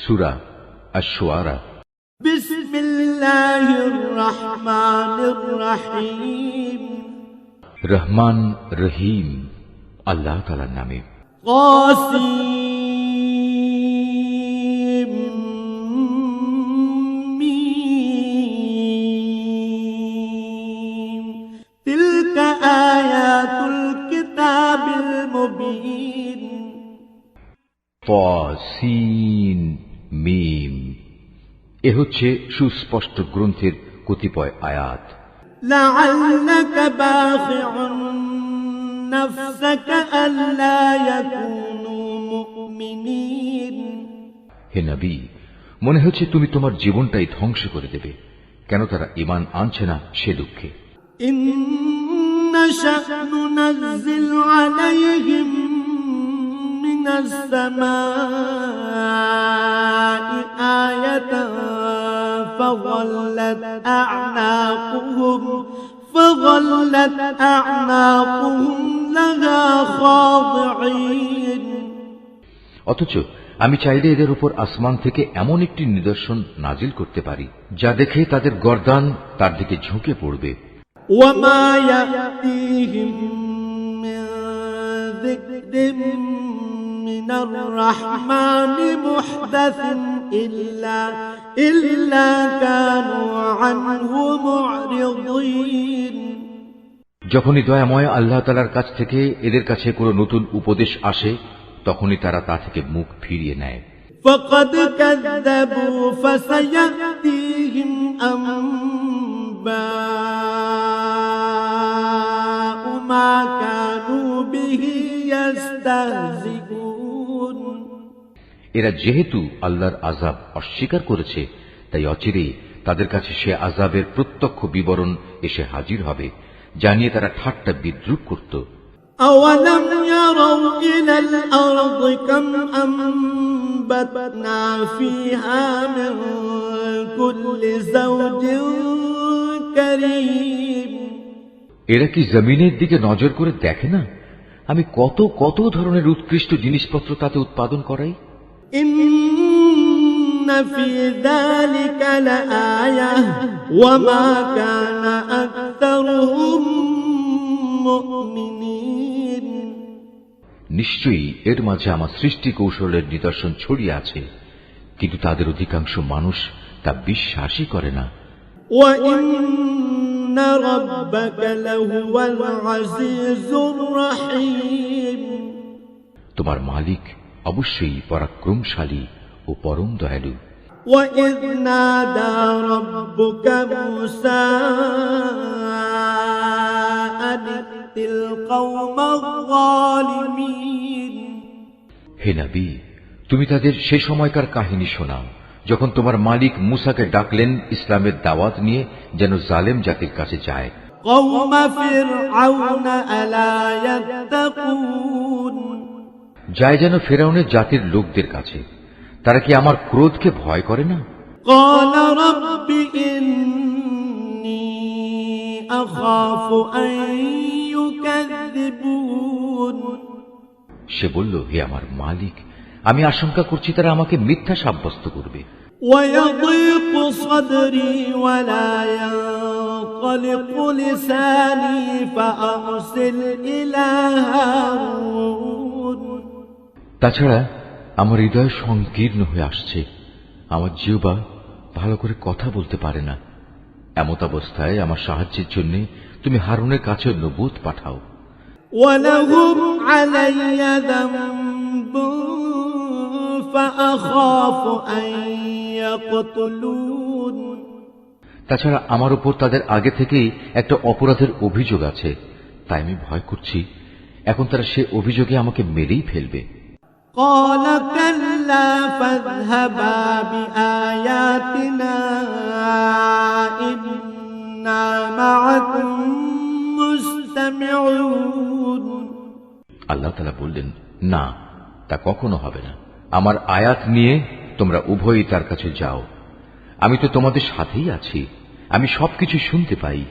সূরা আশ-শুআরা। বিসমিল্লাহির রহমানির রহিম। রহমান রহিম আল্লাহ তাআলার নামে। কাসিম মিম। তিলকা আয়াতুল কিতাবিল মুবিন। তাসিন মিম। এ হচ্ছে সুস্পষ্ট গ্রন্থের কতিপয় আয়াত। লাআল্লাকা বাখিউন নাফসাকা আল্লা ইয়াকুনু মুমিনিন। হে নবী, মনে হচ্ছে তুমি তোমার জীবনটাই ধ্বংস করে দেবে, কেন তারা ঈমান আনছে না সে দুঃখে। ইন্না শা'নু নুনাজ্জিল আলাইহিম মিনাস সামাই আয়াতান ফাযাল্লাত আ'নাকুহুম লাহা খাদি'ইন। অথচ আমি চাইলে এদের উপর আসমান থেকে এমন একটি নিদর্শন নাজিল করতে পারি যা দেখে তাদের গর্দান তার দিকে ঝুঁকে পড়বে। ওয়ামা ইয়াতিহিম মিন যিকরিন মিনার রাহমানি মুহদাসিন ইল্লা কানু আনহু মু'রিদিন। যখনই দয়াময় আল্লাহ তাআলার কাছ থেকে এদের কাছে কোনো নতুন উপদেশ আসে, তখনই তারা তা থেকে মুখ ফিরিয়ে নেয়। ফাকাদ কাযাবু ফাসায়াতিহিম আনবাউ মা কানু বিহি ইস্তাহজিউন। এরা যেহেতু আল্লাহর আযাব অস্বীকার করেছে, তাই অচিরেই তাদের কাছে সে আযাবের প্রত্যক্ষ বিবরণ এসে হাজির হবে, জানিয়ে তারা ঠাট্টা বিদ্রূপ করত। أولم يروا إلى الأرض كم أنبتنا فيها من كل زوج كريم। এরা কি জমিনের দিকে নজর করে দেখে না আমি কত কত ধরনের উৎকৃষ্ট জিনিসপত্র তাতে উৎপাদন করাই। إن في ذلك لآية وما كان أكثرهم مؤمنين। নিশ্চয়ই এর মাঝে আমার সৃষ্টি কৌশলের নিদর্শন ছড়িয়ে আছে, কিন্তু তাদের অধিকাংশ মানুষ তা বিশ্বাসই করে না। وإن ربك لهو العزيز الرحيم। তোমার মালিক অবশ্যই পরাক্রমশালী ও পরম দয়ালু। وإذ نادى ربك موسى أن ائت القوم الظالمين। হে নবী, তুমি তাদের সে সময়কার কাহিনী শোনাও যখন তোমার মালিক মুসাকে ডাকলেন ইসলামের দাওয়াত নিয়ে যেন জালেম জাতির কাছে যায়। قوم فرعون ألا يتقون। যায় যেন ফেরাউনের জাতির লোকদের কাছে, তারা কি আমার ক্রোধকে ভয় করে না? قال رب إني أخاف أن يكذبون। সে বলল, হে আমার মালিক, আমি আশঙ্কা করছি তারা আমাকে মিথ্যা সাব্যস্ত করবে। ويضيق صدري ولا ينطلق لساني فأرسل إلى هارون। তাছাড়া আমার হৃদয় সংকীর্ণ হয়ে আসছে, আমার জিহ্বা ভালো করে কথা বলতে পারে না। এমত অবস্থায় আমার সাহায্যের জন্য তুমি হারুনের কাছে নবুত পাঠাও। ولهم علي ذنب فأخاف أن يقتلون। তাছাড়া আমার উপর তাদের আগে থেকেই একটা অপরাধের অভিযোগ আছে, তাই আমি ভয় করছি এখন তারা সে অভিযোগে আমাকে মেরেই ফেলবে। قال كلا فاذهبا بآياتنا إنا معكم مستمعون। আল্লাহ তাআলা বললেন, না, তা কখনো হবে না। আমার আয়াত নিয়ে তোমরা উভয়ই তার কাছে যাও, আমি তো তোমাদের সাথেই আছি, আমি সবকিছু শুনতে পাই।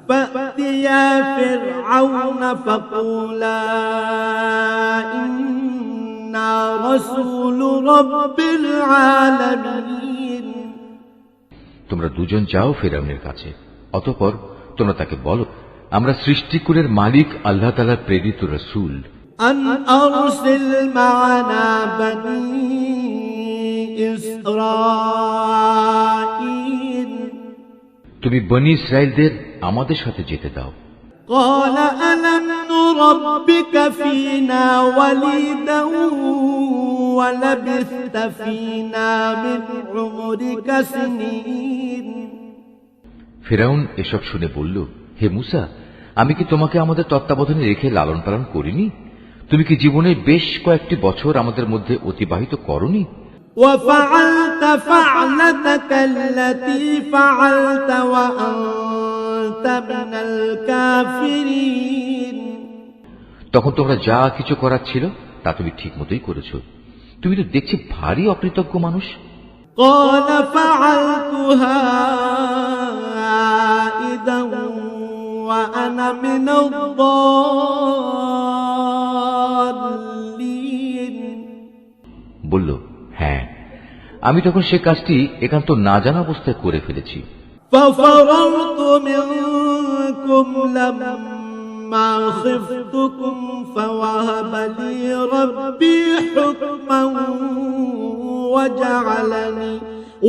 فأتيا فرعون فقولا إنا رسول رب العالمين তোমরা দুজন যাও ফিরআউনের কাছে, অতঃপর তোমরা তাকে বলো, আমরা সৃষ্টিকুলের মালিক আল্লাহ তাআলার প্রেরিত রাসূল। أن أرسل معنا بني إسرائيل তুমি বনী ইসরাইলদের আমাদের সাথে যেতে দাও। قال ألم نربك فينا وليدا ولبثت فينا من عمرك سنين ফিরআউন এসব শুনে বলল, হে মূসা, আমি কি তোমাকে আমাদের তত্ত্বাবধানে রেখে লালন পালন করিনি? তুমি কি জীবনের বেশ কয়েকটি বছর আমাদের মধ্যে অতিবাহিত করনি? وفعلت فعلتك التي فعلت وأنت من الكافرين তখন তোমরা যা কিছু করার ছিল তা তুমি ঠিক মতোই করেছ। তুমি তো দেখছি ভারী অকৃতজ্ঞ মানুষ। قال فعلتها إذا وأنا من الضالين বলল, হ্যাঁ, আমি তখন সে কাজটি একান্ত না জানা অবস্থায় করে ফেলেছি। ففررت منكم لما خفتكم فوهب لي ربي حكما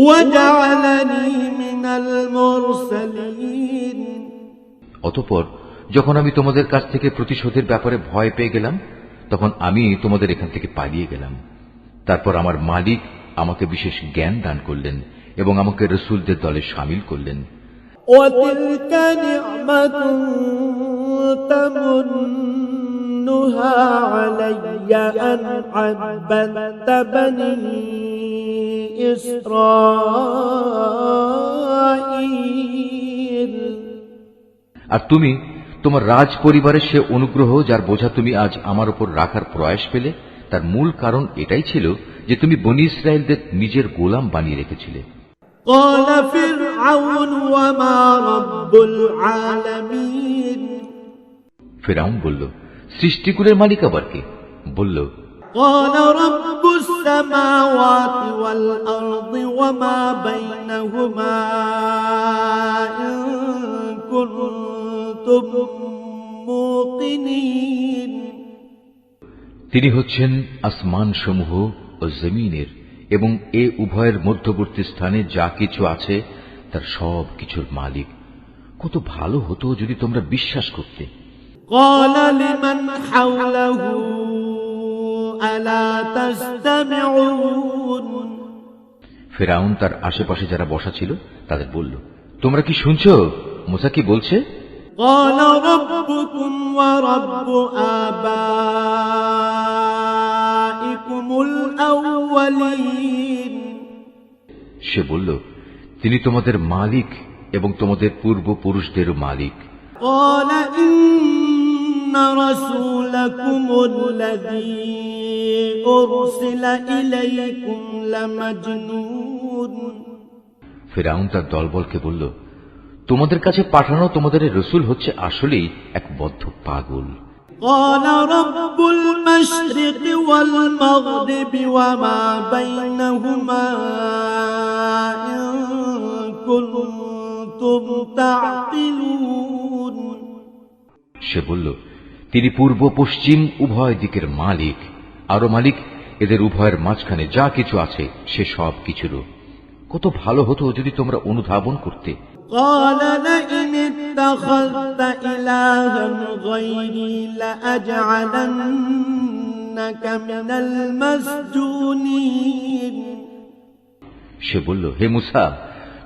وجعلني من المرسلين অতঃপর যখন আমি তোমাদের কাছ থেকে প্রতিশোধের ব্যাপারে ভয় পেয়ে গেলাম, তখন আমি তোমাদের এখান থেকে পালিয়ে গেলাম। তারপর আমার মালিক আমাকে বিশেষ জ্ঞান দান করলেন এবং আমাকে রাসূলদের দলে শামিল করলেন। وتلك نعمة تمنها علي أن عبدت بني إسرائيل আর তুমি তোমার রাজ পরিবারের সে অনুগ্রহ যার বোঝা তুমি আজ আমার উপর রাখার প্রয়াস পেলে, তার মূল কারণ এটাই ছিল যে তুমি বনী ইসরাইলদের নিজের গোলাম বানিয়ে রেখেছিলে। قال فرعون وما رب العالمين ফিরআউন বলল, সৃষ্টিকুলের মালিক আবার কে? বলল, قال رب السماوات والأرض وما بينهما إن كنتم موقنين তিনি হচ্ছেন আসমান সমূহ ও জমিনের এবং এ উভয়ের মধ্যবর্তী স্থানে যা কিছু আছে তার সব কিছুর মালিক। কত ভালো হতো যদি তোমরা বিশ্বাস করতে। قال لمن حوله ألا تستمعون ফিরআউন তার আশেপাশে যারা বসা ছিল তাদের বলল, তোমরা কি শুনছো মূসা কি বলছে? قال ربكم ورب آبائكم الأولين সে বলল, তিনি তোমাদের মালিক এবং তোমাদের পূর্বপুরুষদেরও মালিক। قال إن رسولكم الذي أرسل إليكم لمجنون ফিরআউন তার দলবলকে বলল, তোমাদের কাছে পাঠানো তোমাদের রসুল হচ্ছে আসলেই এক বদ্ধ পাগল। قال رب المشرق والمغرب وما بينهما إن كنتم تعقلون সে বলল, তিনি পূর্ব পশ্চিম উভয় দিকের মালিক, আরো মালিক এদের উভয়ের মাঝখানে যা কিছু আছে সে সব কিছুরও। কত ভালো হতো যদি তোমরা অনুধাবন করতে। قال لئن اتخذت إلها غيري لأجعلنك من المسجونين সে বলল, হে মূসা,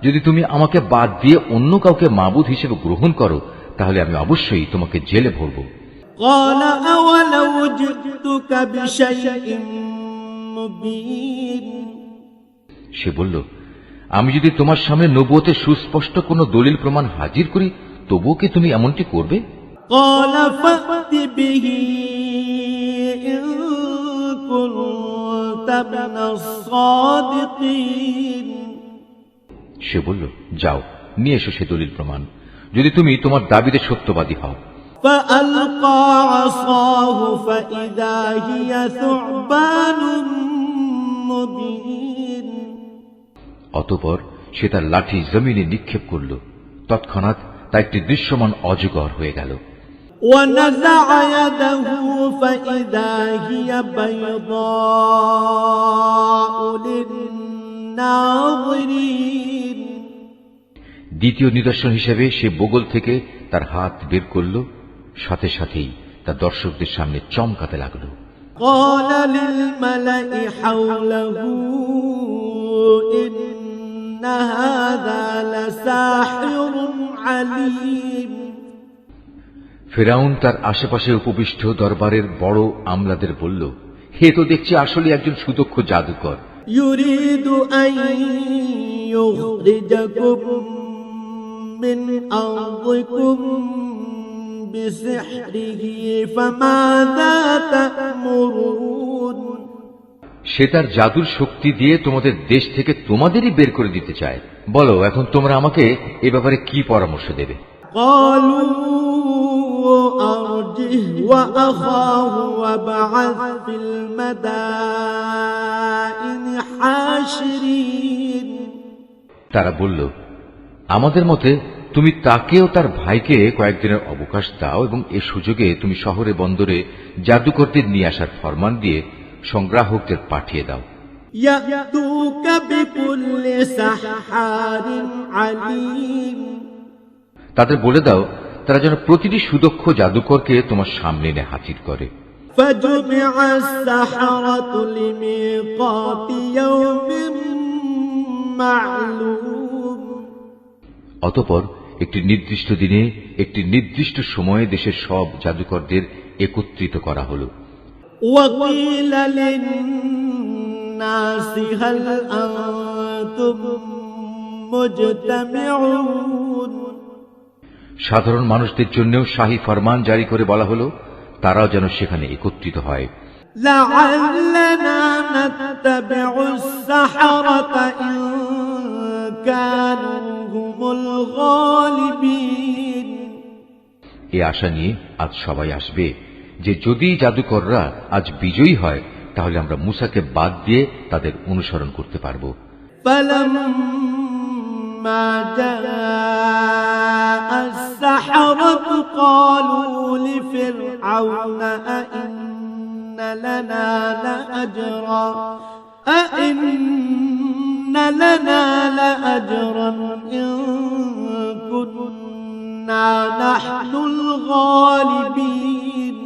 যদি তুমি আমাকে বাদ দিয়ে অন্য কাউকে মাবুদ হিসেবে গ্রহণ করো তাহলে আমি অবশ্যই তোমাকে জেলে ভরব। قال أولو جئتك بشيء مبين সে বলল, আমি যদি তোমার সামনে নবুয়তের সুস্পষ্ট কোন দলিল প্রমাণ হাজির করি তবুও কি তুমি এমনটি করবে? قال فأت به إن كنت من الصادقين সে বলল, যাও নিয়ে এসো সে দলিল প্রমাণ, যদি তুমি তোমার দাবিতে সত্যবাদী হও। فألقى عصاه فإذا هي ثعبان مبين অতঃপর সে তার লাঠি জমিনে নিক্ষেপ করল, তৎক্ষণাৎ তা একটি দৃশ্যমান অজগর হয়ে গেল। ونزع يده فإذا هي بيضاء للناظرين দ্বিতীয় নিদর্শন হিসেবে সে বগল থেকে তার হাত বের করল, সাথে সাথেই তা দর্শকদের সামনে চমকাতে লাগল। قال للملأ حوله إن هذا لساحر عليم ফিরআউন তার আশেপাশে উপবিষ্ট দরবারের বড় আমলাদের বলল, হে তো দেখছি আসলে একজন সুদক্ষ জাদুকর। يريد أن يخرجكم من أرضكم بسحره فماذا تأمرون সে তার জাদুর শক্তি দিয়ে তোমাদের দেশ থেকে তোমাদেরই বের করে দিতে চায়। বলো, এখন তোমরা আমাকে এ ব্যাপারে কি পরামর্শ দেবে? قالوا أرجه وأخاه وابعث في المدائن حاشرين তারা বলল, আমাদের মতে তুমি তাকেও তার ভাইকে কয়েকদিনের অবকাশ দাও এবং এ সুযোগে তুমি শহরে বন্দরে জাদুকরদের নিয়ে আসার ফরমান দিয়ে সংগ্রাহকদের পাঠিয়ে দাও। يأتوك بكل سحار عليم তাদের বলে দাও তারা যেন প্রতিটি সুদক্ষ জাদুকরকে তোমার সামনে এনে হাজির করে। فجمع السحرة لميقات يوم معلوم অতঃপর একটি নির্দিষ্ট দিনে একটি নির্দিষ্ট সময়ে দেশের সব জাদুকরদের একত্রিত করা হলো। وقيل للناس هل أنتم مجتمعون সাধারণ মানুষদের জন্যও শাহী ফরমান জারি করে বলা হলো তারাও যেন সেখানে একত্রিত হয়। لعلنا نتبع السحرة إن كانوا هم الغالبين এ আশা নিয়ে আজ সবাই আসবে যে যদি জাদুকররা আজ বিজয়ী হয় তাহলে আমরা মুসাকে বাদ দিয়ে তাদের অনুসরণ করতে পারব। فلما جاء السحرة قالوا لفرعون أئن لنا لأجرا إن كنا نحن الغالبين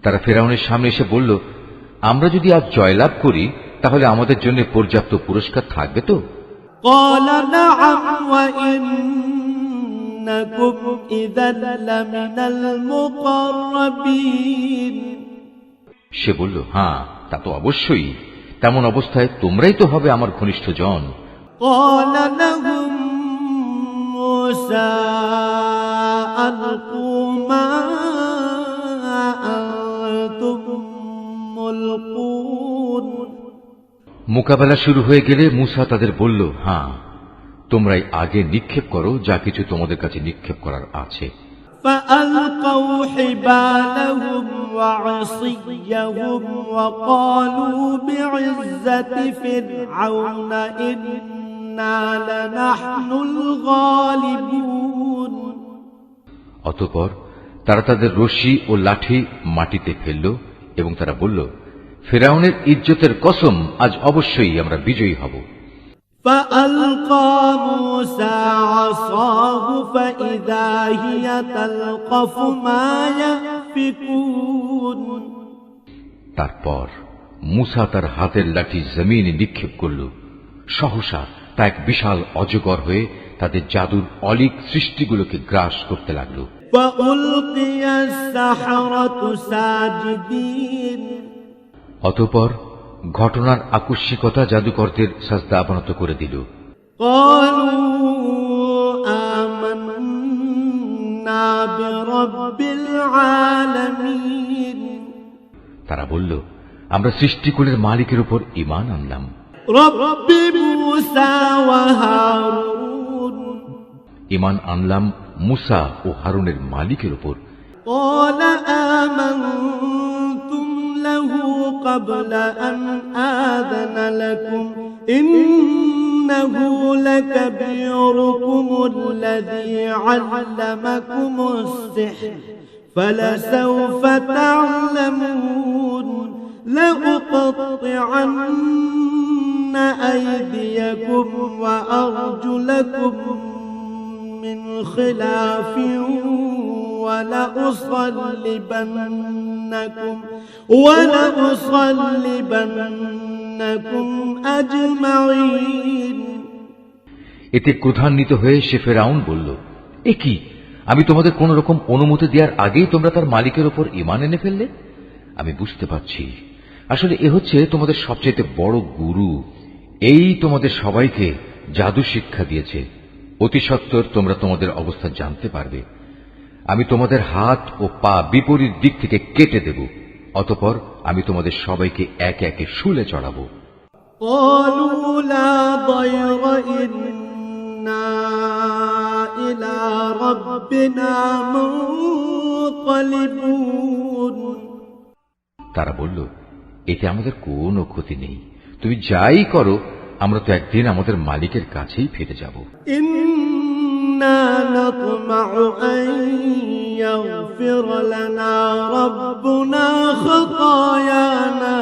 তারা ফেরাউনের সামনে এসে বলল, আমরা যদি আজ জয়লাভ করি তাহলে আমাদের জন্য পর্যাপ্ত পুরস্কার থাকবে তো? قال نعم وإنكم إذا لمن المقربين সে বলল, হ্যাঁ তা তো অবশ্যই, তেমন অবস্থায় তোমরাই তো হবে আমার ঘনিষ্ঠ জন। قال لهم موسى ألقوا ما أنتم ملقون মোকাবেলা শুরু হয়ে গেলে মুসা তাদের বলল, হ্যাঁ তোমরাই আগে নিক্ষেপ করো যা কিছু তোমাদের কাছে নিক্ষেপ করার আছে। فألقوا حبالهم وعصيهم وقالوا بعزة فرعون إنا لنحن الغالبون অতঃপর তারা তাদের রশি ও লাঠি মাটিতে ফেলল এবং তারা বলল, ফিরআউনের ইজ্জতের কসম, আজ অবশ্যই আমরা বিজয়ী হব। فألقى موسى عصاه فإذا هي تلقف ما يأفكون তারপর মুসা তার হাতের লাঠি জমিনে নিক্ষেপ করল, সহসা তা এক বিশাল অজগর হয়ে তাদের জাদুর অলীক সৃষ্টিগুলোকে গ্রাস করতে লাগল। فألقي السحرة ساجدين অতঃপর ঘটনার আকস্মিকতা জাদুকরদের সাজদা অবনত করে দিল। قالوا آمنا برب العالمين তারা বলল, আমরা সৃষ্টিকুলের মালিকের উপর ঈমান আনলাম। رب موسى وهارون ঈমান আনলাম মুসা ও হারুনের মালিকের উপর قال آمنتم له قبل أن آذن لكم إنه لكبيركم الذي علمكم السحر فلسوف تعلمون لأقطعن أيديكم وأرجلكم من خلاف ولأصلبنكم أجمعين এতে ক্রোধান্বিত হয়ে সে ফেরাউন বলল, এ কি, আমি তোমাদের কোন রকম অনুমতি দেওয়ার আগেই তোমরা তার মালিকের ওপর ঈমান এনে ফেললে? আমি বুঝতে পারছি আসলে এ হচ্ছে তোমাদের সবচেয়ে বড় গুরু। এই তোমাদের সবাইকে জাদু শিক্ষা দিয়েছে। অতি সত্বর তোমরা তোমাদের অবস্থা জানতে পারবে। আমি তোমাদের হাত ও পা বিপরীত দিক থেকে কেটে দেব, অতঃপর আমি তোমাদের সবাইকে একে একে শুলে চড়াবো। قالوا لا ضير إنا إلى ربنا منقلبون তারা বলল, এতে আমাদের কোনো ক্ষতি নেই, তুমি যাই করো, আমরা তো একদিন আমাদের মালিকের কাছেই ফিরে যাব। إنا نطمع أن يغفر لنا ربنا خطايانا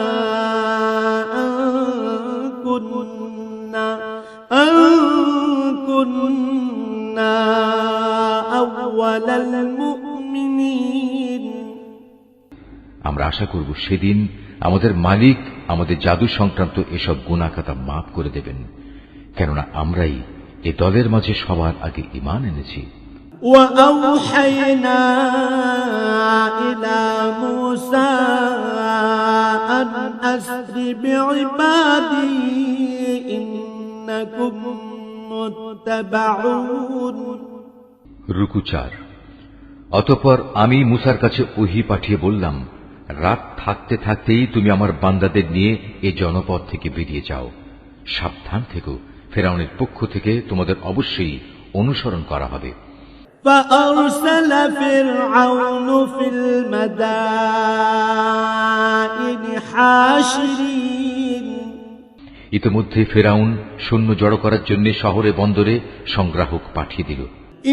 أن كنا أول المؤمنين আমরা আশা করব সেদিন আমাদের মালিক আমাদের জাদু সংক্রান্ত এসব গুনাহখাতা মাফ করে দেবেন, কেননা আমরাই এ দলের মাঝে সবার আগে ঈমান এনেছি। وأوحينا إلى موسى أن أسر بعبادي إنكم متبعون রুকু 4। অতঃপর আমি মুসার কাছে ওহী পাঠিয়ে বললাম, রাত থাকতে থাকতেই তুমি আমার বান্দাদের নিয়ে এ জনপদ থেকে বেরিয়ে যাও। সাবধান থেকো, ফেরাউনের পক্ষ থেকে তোমাদের অবশ্যই অনুসরণ করা হবে। فأرسل فرعون في المدائن حاشرين ইতিমধ্যে ফেরাউন সৈন্য জড়ো করার জন্য শহরে বন্দরে সংগ্রাহক পাঠিয়ে দিল।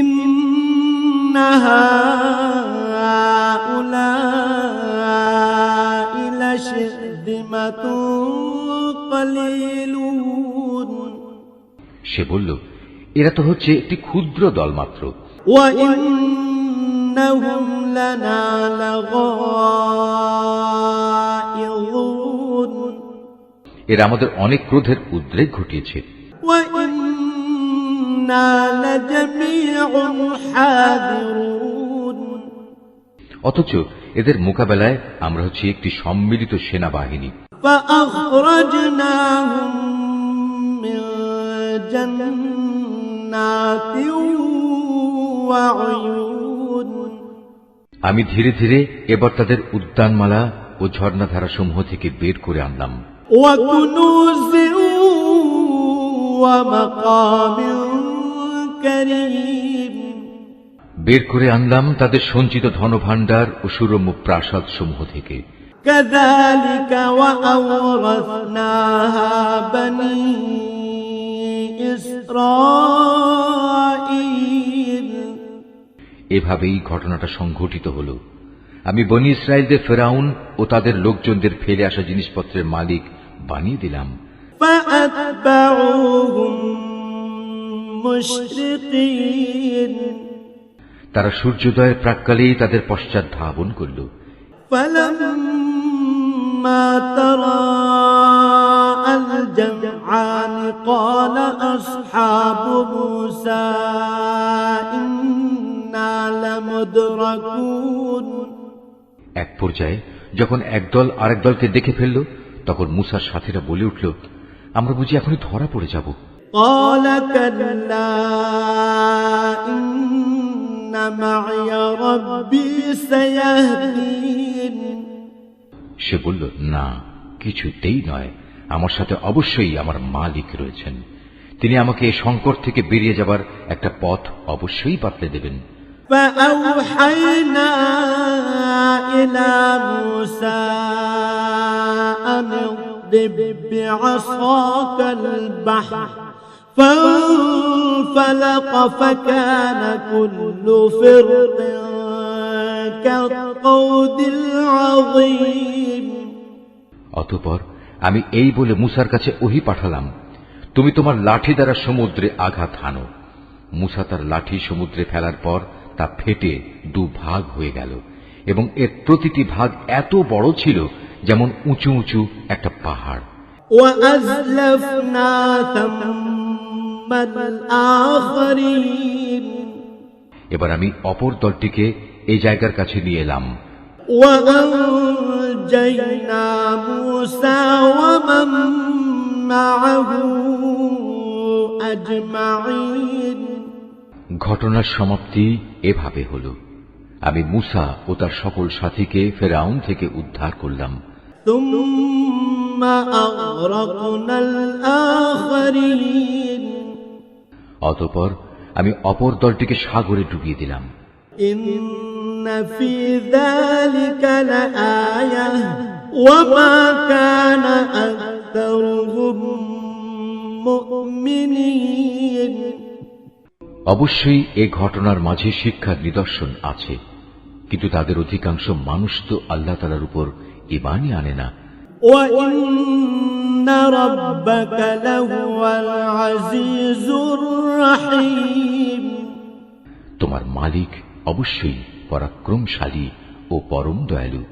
إن هؤلاء لشرذمة قليلون সে বলল, এরা তো হচ্ছে একটি ক্ষুদ্র দল মাত্র। وإنهم لنا لغائظون এরা আমাদের অনেক ক্রোধের উদ্রেক ঘটিয়েছে। وإنا لجميع حاذرون অথচ এদের মোকাবেলায় আমরা হচ্ছে একটি সম্মিলিত সেনাবাহিনী। فأخرجناهم من جنات وعيون আমি ধীরে ধীরে এবার তাদের উদ্যানমালা ও ঝর্ণাধারা সমূহ থেকে বের করে আনলাম। وكنوز ومقام كريم বের করে আনলাম তাদের সঞ্চিত ধনভাণ্ডার ও সুরম্য প্রাসাদ সমূহ থেকে। كذلك وأورثناها بني إسرائيل এভাবেই ঘটনাটা সংঘটিত হল। আমি বনী ইসরায়েলদের ফেরাউন ও তাদের লোকজনদের ফেলে আসা জিনিসপত্রের মালিক বানিয়ে দিলাম। فأتبعوهم مشرقين তারা সূর্যোদয়ের প্রাক্কালেই তাদের পশ্চাৎ ধাবন করল। فلما تراءى الجمعان قال أصحاب موسى إنا لمدركون এক পর্যায়ে যখন একদল আরেক দলকে দেখে ফেলল, তখন মুসার সাথীরা বলে উঠল, আমরা বুঝি এখনই ধরা পড়ে যাব। قال كلا إن معي ربي سيهدين সে বলল, না, কিছুতেই নয়, আমার সাথে অবশ্যই আমার মালিক রয়েছেন। তিনি আমাকে এই সংকট থেকে বেরিয়ে যাবার একটা পথ অবশ্যই বাতলে দেবেন। فأوحينا إلى موسى أن اضرب بعصاك البحر فانفلق فكان كل فرق كالطود العظيم অতঃপর আমি এই বলে মূসার কাছে ওহী পাঠালাম, তুমি তোমার লাঠি দ্বারা সমুদ্রে আঘাত হানো। মূসা তার লাঠি সমুদ্রে ফেলার পর তা ফেটে দুভাগ হয়ে গেল এবং এর প্রতিটি ভাগ এত বড় ছিল যেমন উঁচু উঁচু একটা পাহাড়। وأزلفنا ثم الآخرين এবার আমি অপর দলটিকে এই জায়গার কাছে নিয়ে এলাম। وأنجينا موسى ومن معه أجمعين ঘটনার সমাপ্তি এভাবে হল, আমি মূসা ও তার সকল সাথীকে ফেরাউন থেকে উদ্ধার করলাম। ثم أغرقنا الآخرين অতঃপর আমি অপর দলটিকে সাগরে ডুবিয়ে দিলাম। إن في ذلك لآية وما كان أكثرهم مؤمنين অবশ্যই এ ঘটনার মাঝে শিক্ষার নিদর্শন আছে, কিন্তু তাদের অধিকাংশ মানুষ তো আল্লাহ তাআলার উপর ঈমানই আনে না। وإن ربك لهو العزيز الرحيم তোমার মালিক অবশ্যই পরাক্রমশালী ও পরম দয়ালু।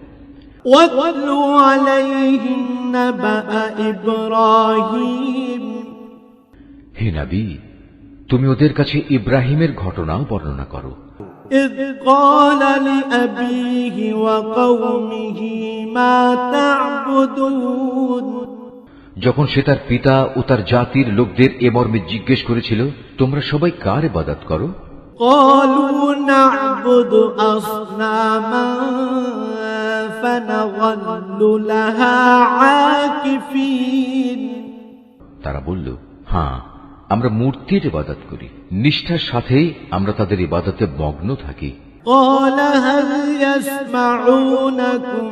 واتل عليهم نبأ إبراهيم হে নবী, তুমি ওদের কাছে ইব্রাহিমের ঘটনাও বর্ণনা করো। إذ قال لأبيه وقومه ما تعبدون যখন সে তার পিতা ও তার জাতির লোকদের এ মর্মে জিজ্ঞেস করেছিল, তোমরা সবাই কার ইবাদত করো? قالوا نعبد أصناما فنظل لها عاكفين তারা বলল, হ্যাঁ, আমরা মূর্তির ইবাদত করি, নিষ্ঠার সাথে আমরা তাদের ইবাদতে মগ্ন থাকি। قال هل يسمعونكم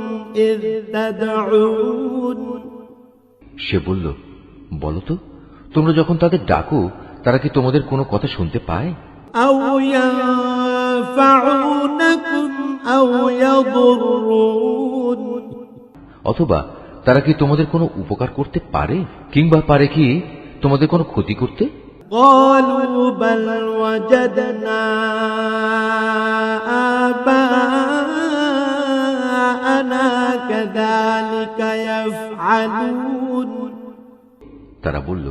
إذ تدعون সে বলল, বলো তো, তোমরা যখন তাদের ডাকো তারা কি তোমাদের কোনো কথা শুনতে পায়? أو ينفعونكم أو يضرون অথবা তারা কি তোমাদের কোনো উপকার করতে পারে, কিংবা পারে কি তোমাদের কোনো ক্ষতি করতে? قالوا بل وجدنا آباءنا كذلك يفعلون তারা বলল,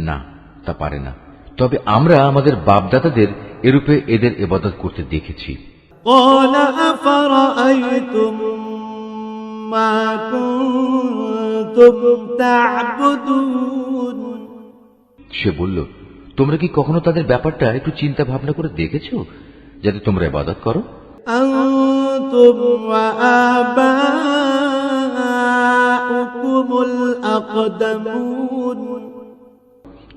না, তা পারে না, তবে আমরা আমাদের বাপদাদাদের এরূপে এদের ইবাদত করতে দেখেছি। قال أفرأيتم ما كنتم تعبدون সে বলল, তোমরা কি কখনো তাদের ব্যাপারটা একটু চিন্তা ভাবনা করে দেখেছো, যাতে তোমরা ইবাদত করো? أنتم وآباؤكم الأقدمون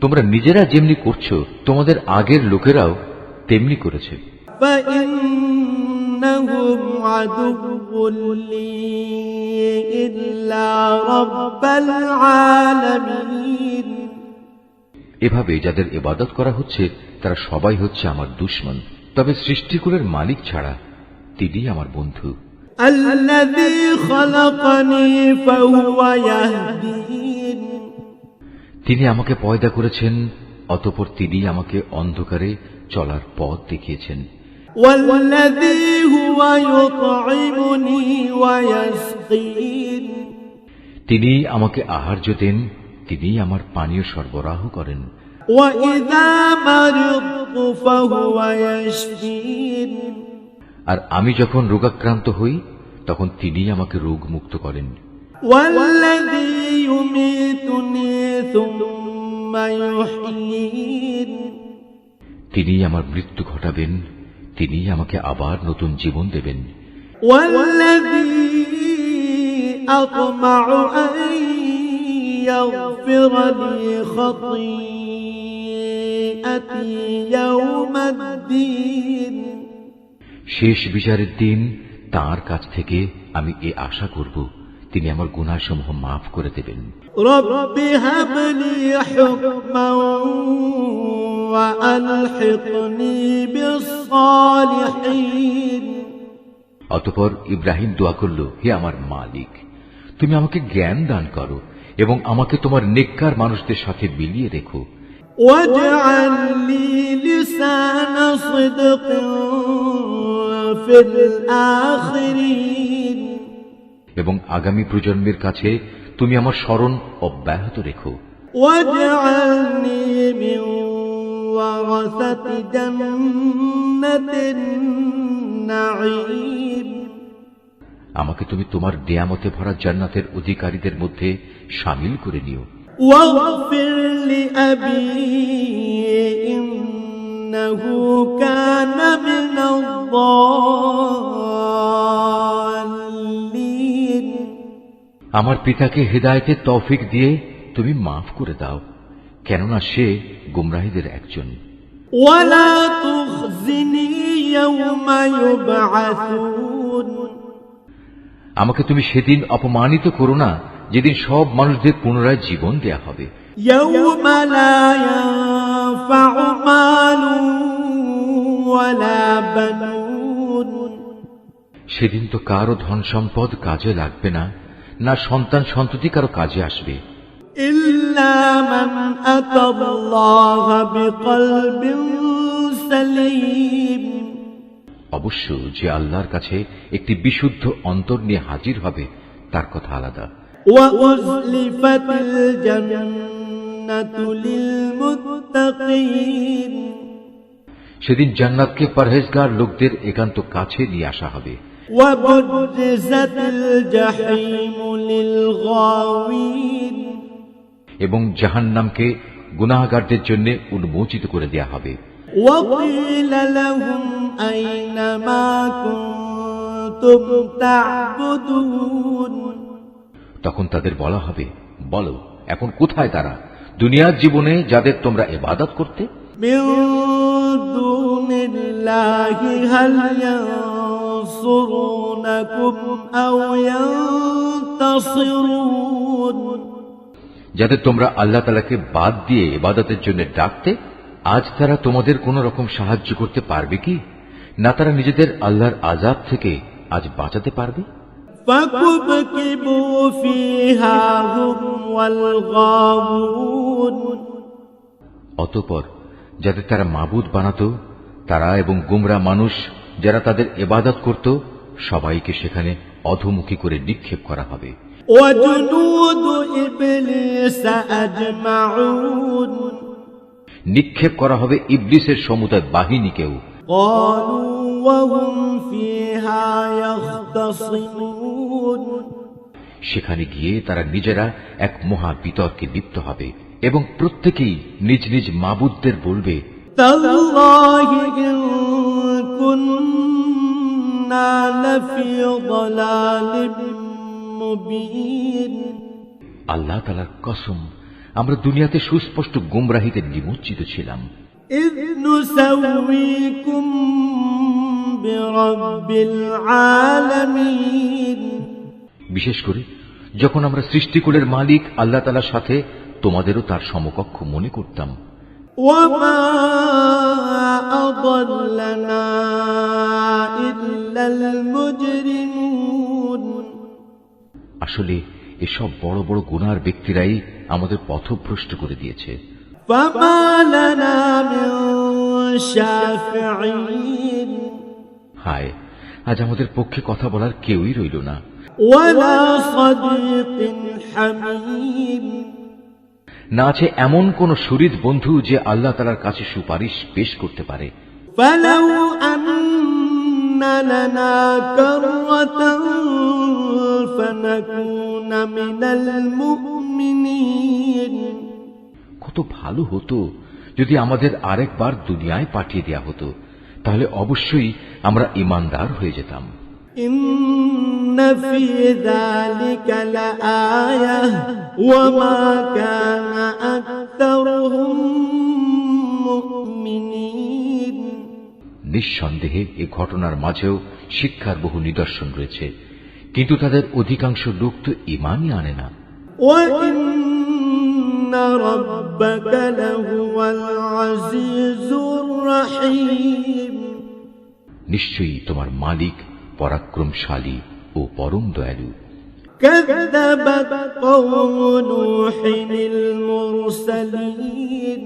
তোমরা নিজেরা যেমনি করছো, তোমাদের আগের লোকেরাও তেমনি করেছে। فإنهم عدو لي إلا رب العالمين এভাবে যাদের ইবাদত করা হচ্ছে তারা সবাই হচ্ছে আমার দুশমন, তবে সৃষ্টিকুলের মালিক ছাড়া তিনি আমার বন্ধু। الذي خلقني فهو يهدين তিনি আমাকে পয়দা করেছেন, অতঃপর তিনি আমাকে অন্ধকারে চলার পথ দেখিয়েছেন। والذي هو يطعمني ويسقين তিনি আমাকে আহার্য দেন, তিনি আমার পানীয় সরবরাহ করেন। وإذا مرضت فهو يشفين আর আমি যখন রোগাক্রান্ত হই তখন তিনি আমাকে রোগ মুক্ত করেন। والذي يميتني ثم يحيين তিনি আমার মৃত্যু ঘটাবেন, তিনি আমাকে আবার নতুন জীবন দেবেন। والذي أطمع أن يغفر لي خطيئتي يوم الدين শেষ বিচারের দিন তাঁর কাছ থেকে আমি এ আশা করব তিনি আমার গুনাহসমূহ মাফ করে দেবেন। رب هب لي حكما وألحقني بالصالحين। অতঃপর ইব্রাহিম দোয়া করল, হে আমার মালিক, তুমি আমাকে জ্ঞান দান করো এবং আমাকে তোমার নেককার মানুষদের সাথে মিলিয়ে রেখো। واجعل لي لسان صدق في الآخرين। এবং আগামী প্রজন্মের কাছে তুমি আমার স্মরণ অব্যাহত রেখো। واجعلني من ورثة جنة النعيم। আমাকে তুমি তোমার নিয়ামতে ভরা জান্নাতের অধিকারীদের মধ্যে শামিল করে নিও। واغفر لأبي إنه كان من الضالين। আমার পিতাকে হেদায়েতের তৌফিক দিয়ে তুমি মাফ করে দাও, কেননা সে গুমরাহীদের একজন। ولا تخزني يوم يبعثون। আমাকে তুমি সেদিন অপমানিত করো না যেদিন সব মানুষদের পুনরায় জীবন দেয়া হবে। يوم لا ينفع مال ولا بنون। সেদিন তো কারো ধন সম্পদ কাজে লাগবে না, না সন্তান সন্ততি কারো কাজে আসবে, إلا من أتى الله بقلب سليم। অবশ্য যে আল্লাহর কাছে একটি বিশুদ্ধ অন্তর নিয়ে হাজির হবে তার কথা আলাদা। وأزلفت الجنة للمتقين। সেদিন জান্নাতকে পরহেজগার লোকদের একান্ত কাছে নিয়ে আসা হবে। وبرزت الجحيم للغاوين। এবং জাহান্নামকে গুনাহগারদের জন্য উন্মোচিত করে দেয়া হবে। وقيل لهم أين ما كنتم تعبدون। তখন তাদের বলা হবে, বলো এখন কোথায় তারা দুনিয়ার জীবনে যাদের তোমরা ইবাদত করতে? من دون الله هل ينصرونكم أو ينتصرون। যাদের তোমরা আল্লাহ তাআলাকে বাদ দিয়ে ইবাদতের জন্য ডাকতে, আজ তারা তোমাদের কোন রকম সাহায্য করতে পারবে কি? না তারা নিজেদের আল্লাহর আযাব থেকে আজ বাঁচাতে পারবে? فكبكبوا فيها هم والغاوون। অতঃপর যাদের তারা মাবুদ বানাতো, তারা এবং গুমরা মানুষ যারা তাদের ইবাদত করত, সবাইকে সেখানে অধোমুখী করে নিক্ষেপ করা হবে। وجنود إبليس أجمعون। নিক্ষেপ করা হবে ইবলিসের সমুদায় বাহিনীকেও। قالوا وهم فيها يختصمون। সেখানে গিয়ে তারা নিজেরা এক মহা বিতর্কে লিপ্ত হবে এবং প্রত্যেকেই নিজ নিজ মাবুদদের বলবে, تالله إن كنا لفي ضلال مبين। আল্লাহ তাআলার কসম, আমরা দুনিয়াতে সুস্পষ্ট গুমরাহিতে নিমজ্জিত ছিলাম। إذ نسويكم برب العالمين। বিশেষ করে যখন আমরা সৃষ্টিকুলের মালিক আল্লাহ তাআলার সাথে তোমাদেরও তার সমকক্ষ মনে করতাম। وما أضلنا إلا المجرمون। আসলে এসব বড় বড় গুনার ব্যক্তিরাই আমাদের পথভ্রষ্ট করে দিয়েছে। فما لنا من شافعين। হায়, আজ আমাদের পক্ষে কথা বলার কেউই রইল না। ولا صديق حميم। না আছে এমন কোন শরীর বন্ধু যে আল্লাহ তাআলার কাছে সুপারিশ পেশ করতে পারে। فلو أن لنا كرة فنكون من المؤمنين। কত ভালো হতো যদি আমাদের আরেকবার দুনিয়ায় পাঠিয়ে দেয়া হতো, তাহলে অবশ্যই আমরা ঈমানদার হয়ে যেতাম। إن في ذلك لآية وما كان أكثرهم مؤمنين। নিঃসন্দেহে এ ঘটনার মাঝেও শিক্ষার বহু নিদর্শন রয়েছে, কিন্তু তাদের অধিকাংশ লোক তো ঈমানই আনে না। وَإِنَّ رَبَّكَ لَهُوَ الْعَزِيزُ الرَّحِيمُ নিশ্চয়ই তোমার মালিক পরাক্রমশালী ও পরম দয়ালু। كَذَّبَتْ قَوْمُ نُوحٍ الْمُرْسَلِينَ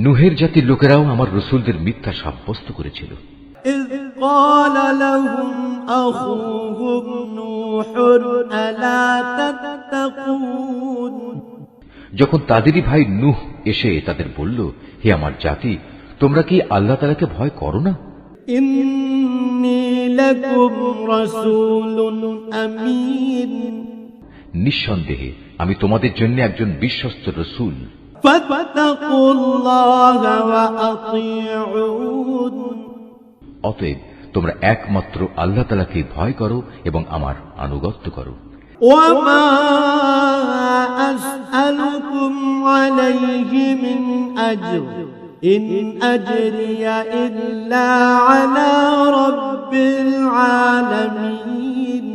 নূহের জাতির লোকেরাও আমার রসুলদের মিথ্যা সাব্যস্ত করেছিল। إِذْ قَالَ لَهُمْ أَخُوهُمْ نُوحٌ أَلَا تَتَّقُونَ যখন তাদেরই ভাই নূহ এসে তাদের বলল, হে আমার জাতি, তোমরা কি আল্লাহ তাআলাকে ভয় করো না? إِنِّي لَكُمْ رَسُولٌ أَمِينٌ নিঃসন্দেহে আমি তোমাদের জন্য একজন বিশ্বস্ত রসুল। فَاتَّقُوا اللَّهَ وَأَطِيعُونِ অতএব তোমরা একমাত্র আল্লাহ তাআলাকে ভয় করো এবং আমার আনুগত্য করো। وَمَا أَسْأَلُكُمْ عَلَيْهِ مِنْ أَجْرٍ إِنْ أَجْرِيَ إِلَّا عَلَى رَبِّ الْعَالَمِينَ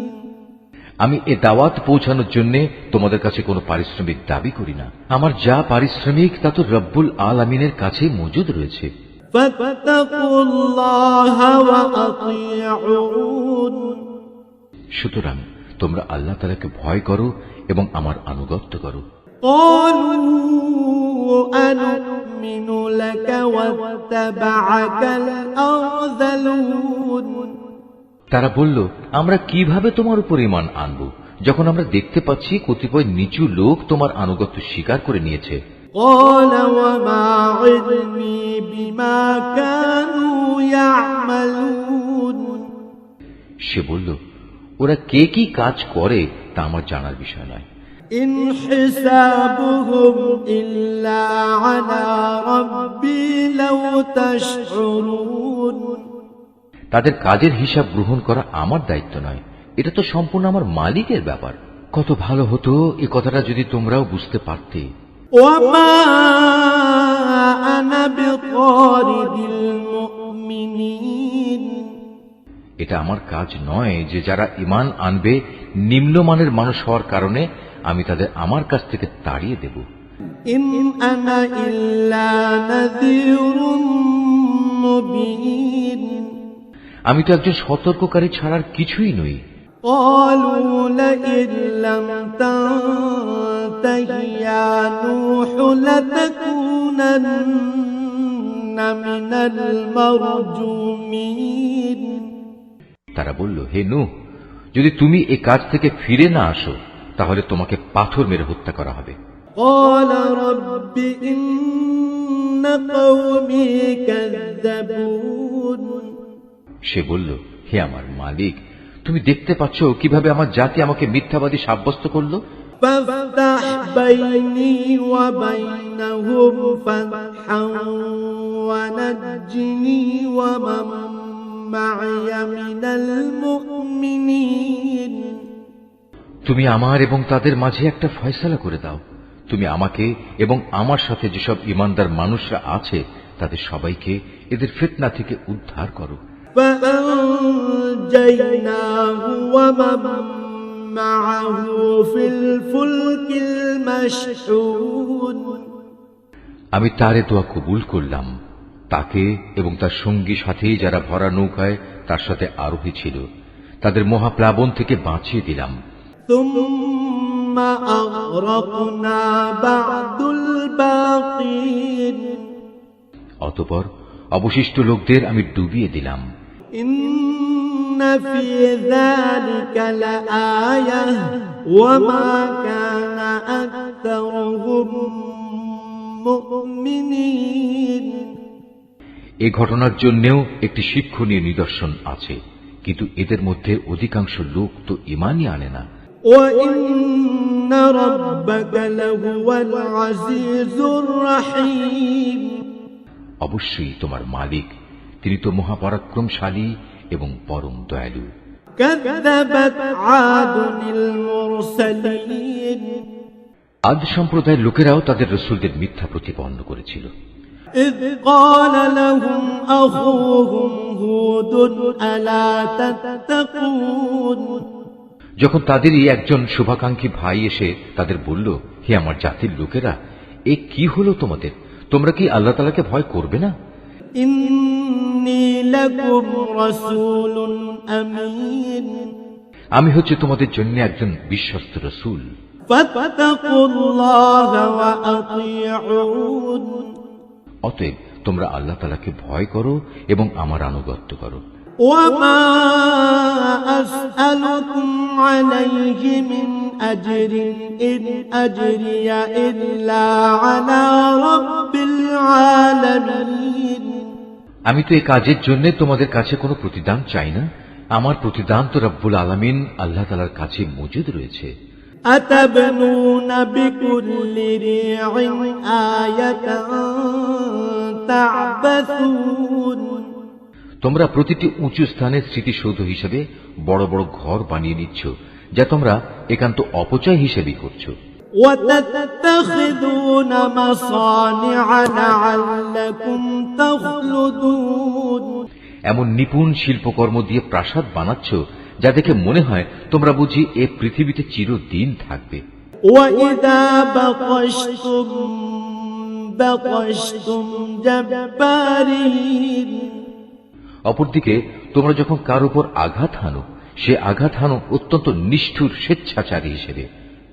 আমি এ দাওয়াত পৌঁছানোর জন্য তোমাদের কাছে কোনো পারিশ্রমিক দাবি করি না। আমার যা পারিশ্রমিক তা তো রব্বুল আলামিনের কাছে মজুদ রয়েছে। فَاتَّقُوا اللَّهَ وَأَطِيعُونِ সুতরাং তোমরা আল্লাহ তাআলাকে ভয় করো এবং আমার আনুগত্য করো। قَالُوا أَنُؤْمِنُ لَكَ وَاتَّبَعَكَ الْأَرْذَلُونَ তারা বলল, আমরা কিভাবে তোমার উপর ঈমান আনব যখন আমরা দেখতে পাচ্ছি কতিপয় নিচু লোক তোমার আনুগত্য স্বীকার করে নিয়েছে। قَالَ وَمَا عِلْمِي بِمَا كَانُوا يَعْمَلُونَ সে বলল, ওরা কে কি কাজ করে তা আমার জানার বিষয় নয়। إِنْ حِسَابُهُمْ إِلَّا عَلَى رَبِّي لَوْ تَشْعُرُونَ তাদের কাজের হিসাব গ্রহণ করা আমার দায়িত্ব নয়, এটা তো সম্পূর্ণ আমার মালিকের ব্যাপার। কত ভালো হতো এ কথাটা যদি তোমরাও বুঝতে পারতে। وَمَا أَنَا بِطَارِدِ الْمُؤْمِنِينَ এটা আমার কাজ নয় যে যারা ঈমান আনবে নিম্নমানের মানুষ হওয়ার কারণে আমি তাদের আমার কাছ থেকে তাড়িয়ে দেব। إِنْ أَنَا إِلَّا نَذِيرٌ مُبِينٌ আমি তো একজন সতর্ককারী ছাড়ার কিছুই নই। قَالُوا لَئِن لَّمْ تَنْتَهِ يَا نُوحُ لَتَكُونَنَّ مِنَ الْمَرْجُومِينَ তারা বলল, হে নূহ, যদি তুমি এই কাজ থেকে ফিরে না আসো তাহলে তোমাকে পাথর মেরে হত্যা করা হবে। قَالَ رَبِّ إِنَّ قَوْمِي كَذَّبُونِ সে বলল, হে আমার মালিক, তুমি দেখতে পাচ্ছ কিভাবে আমার জাতি আমাকে মিথ্যাবাদী সাব্যস্ত করল। فافتح بيني وبينهم فتحا ونجني ومن معي من المؤمنين তুমি আমার এবং তাদের মাঝে একটা ফয়সালা করে দাও। তুমি আমাকে এবং আমার সাথে যেসব ঈমানদার মানুষরা আছে তাদের সবাইকে এদের ফিতনা থেকে উদ্ধার করো। فأنجيناه ومن معه في الفلك المشحون আমি তারে দোয়া কবুল করলাম, তাকে এবং তার সঙ্গী সাথী যারা ভরা নৌকায় তার সাথে আরোহী ছিল তাদের মহাপ্লাবন থেকে বাঁচিয়ে দিলাম। ثم أغرقنا بعد الباقين অতঃপর অবশিষ্ট লোকদের আমি ডুবিয়ে দিলাম। إن في ذلك لآية وما كان أكثرهم مؤمنين এই ঘটনার জন্যেও একটি শিক্ষণীয় নিদর্শন আছে, কিন্তু এদের মধ্যে অধিকাংশ লোক তো ঈমানই আনে না। وإن ربك لهو العزيز الرحيم অবশ্যই তোমার মালিক, তিনি তো মহাপরাক্রমশালী এবং পরম দয়ালু। كذبت عاد المرسلين আদ সম্প্রদায়ের লোকেরাও তাদের রসুলদের মিথ্যা প্রতিপন্ন করেছিল। إذ قال لهم أخوهم هود ألا تتقون যখন তাদেরই একজন শুভাকাঙ্ক্ষী ভাই এসে তাদের বলল, হে আমার জাতির লোকেরা, এ কি হলো তোমাদের? তোমরা কি আল্লাহ তাআলাকে ভয় করবে না? إني لكم رسول أمين আমি হচ্ছে তোমাদের জন্য একজন বিশ্বস্ত রাসূল। فاتقوا الله وأطيعون অতএব তোমরা আল্লাহ তাআলাকে ভয় করো এবং আমার আনুগত্য করো। وما أسألكم عليه من أجر إن أجري إلا على رب العالمين আমি তো এই কাজের জন্য তোমাদের কাছে কোনো প্রতিদান চাই না। আমার প্রতিদান তো রব্বুল আলামিন আল্লাহ তাআলার কাছে মজুদ রয়েছে। أتبنون بكل ريع آية تعبثون তোমরা প্রতিটি উঁচু স্থানের স্মৃতিসৌধ হিসেবে বড় বড় ঘর বানিয়ে নিচ্ছ, যা তোমরা একান্ত অপচয় হিসেবেই করছো। وتتخذون مصانع لعلكم تخلدون এমন নিপুণ শিল্পকর্ম দিয়ে প্রাসাদ বানাচ্ছ, যা দেখে মনে হয় তোমরা বুঝি এ পৃথিবীতে চিরদিন থাকবে। وإذا بطشتم بطشتم جبارين অপরদিকে তোমরা যখন কার উপর আঘাত হানো, সে আঘাত হানো অত্যন্ত নিষ্ঠুর স্বেচ্ছাচারী হিসেবে।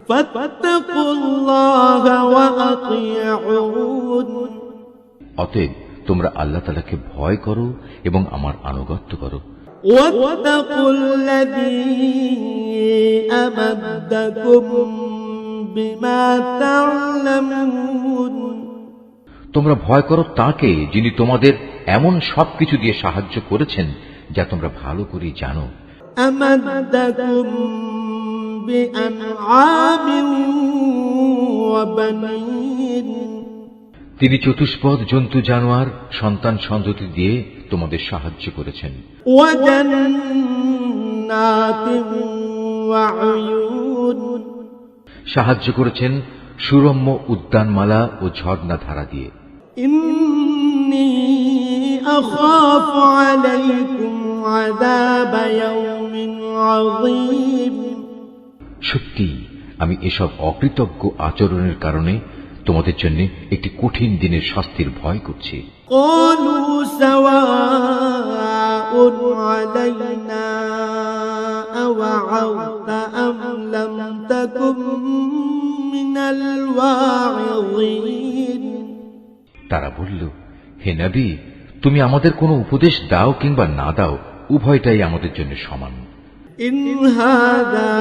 فاتقوا الله وأطيعون অতএব তোমরা আল্লাহ তাআলাকে ভয় করো এবং আমার আনুগত্য করো। واتقوا الذي أمدكم بما تعلمون তোমরা ভয় করো তাকে, যিনি তোমাদের এমন সবকিছু দিয়ে সাহায্য করেছেন যা তোমরা ভালো করে জানো। أمدكم بأنعام وبنين তিনি চতুষ্পদ জন্তু জানোয়ার সন্তান সন্ততি দিয়ে তোমাদের সাহায্য করেছেন। وجنات وعيون সাহায্য করেছেন সুরম্য উদ্যানমালা ও ঝর্ণা ধারা দিয়ে। إني أخاف عليكم عذاب يوم عظيم সত্যি আমি এসব অকৃতজ্ঞ আচরণের কারণে তোমাদের জন্য একটি কঠিন দিনের শাস্তির ভয় করছি। قالوا سواء علينا أوعظت أم لم تكن من الواعظين তারা বলল, হে নবী, তুমি আমাদের কোনো উপদেশ দাও কিংবা না দাও, উভয়টাই আমাদের জন্য সমান। إن هذا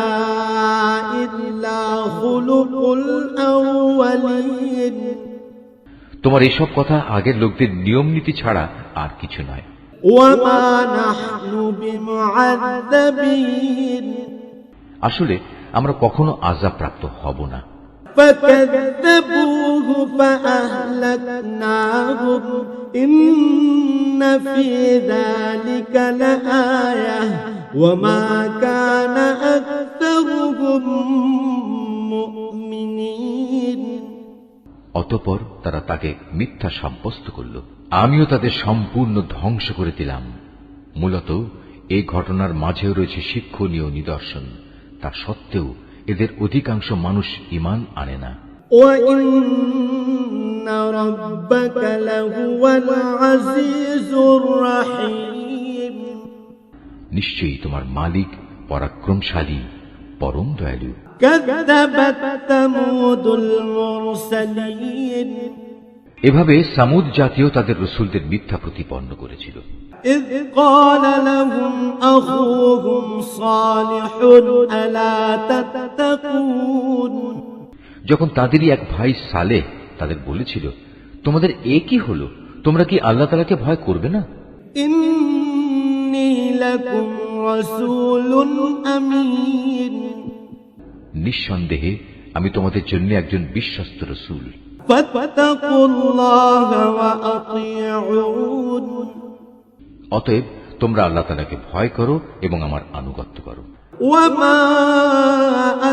إلا خلق الأولين তোমার এসব কথা আগের লোকদের নিয়ম নীতি ছাড়া আর কিছু নয়। وما نحن بمعذبين আসলে আমরা কখনো আযাব প্রাপ্ত হব না। فكذبوه فأهلكناهم إن في ذلك لآية وما كان أكثرهم مؤمنين অতঃপর তারা তাকে মিথ্যা সাব্যস্ত করল। আমিও তাদের সম্পূর্ণ ধ্বংস করে দিলাম। মূলত এই ঘটনার মাঝেও রয়েছে শিক্ষণীয় নিদর্শন। তা সত্ত্বেও এদের অধিকাংশ মানুষ ঈমান আনে না। وإن ربك لهو العزيز الرحيم নিশ্চয়ই তোমার মালিক পরাক্রমশালী, পরম দয়ালু। كذبت ثمود المرسلين এভাবে সামুদ জাতীয় তাদের রসুলদের মিথ্যা প্রতিপন্ন করেছিল। إذ قال لهم أخوهم صالح ألا تتقون যখন তাদেরই এক ভাই সালেহ তাদের বলেছিল, তোমাদের এ কি হলো? তোমরা কি আল্লাহ তাআলাকে ভয় করবে না? إني لكم رسول أمين নিঃসন্দেহে আমি তোমাদের জন্য একজন বিশ্বস্ত রসুল। فاتقوا الله وأطيعون অতএব তোমরা আল্লাহ তাআলাকে ভয় করো এবং আমার আনুগত্য করো। وما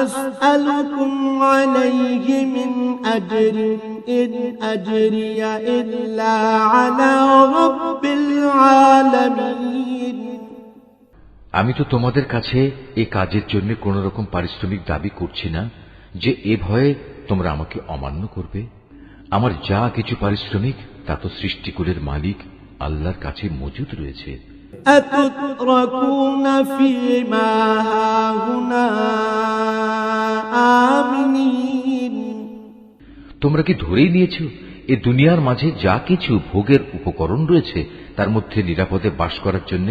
أسألكم عليه من أجر إن أجري إلا على رب العالمين আমি তো তোমাদের কাছে এই কাজের জন্য কোন রকম পারিশ্রমিক দাবি করছি না যে এ ভয়ে তোমরা আমাকে অমান্য করবে। আমার যা কিছু পারিশ্রমিক তা তো সৃষ্টিকুলের মালিক আল্লাহর কাছে মজুদ রয়েছে। أتتركون فيما هاهنا آمنين তোমরা কি ধরেই নিয়েছো এ দুনিয়ার মাঝে যা কিছু ভোগের উপকরণ রয়েছে তার মধ্যে নিরাপদে বাস করার জন্য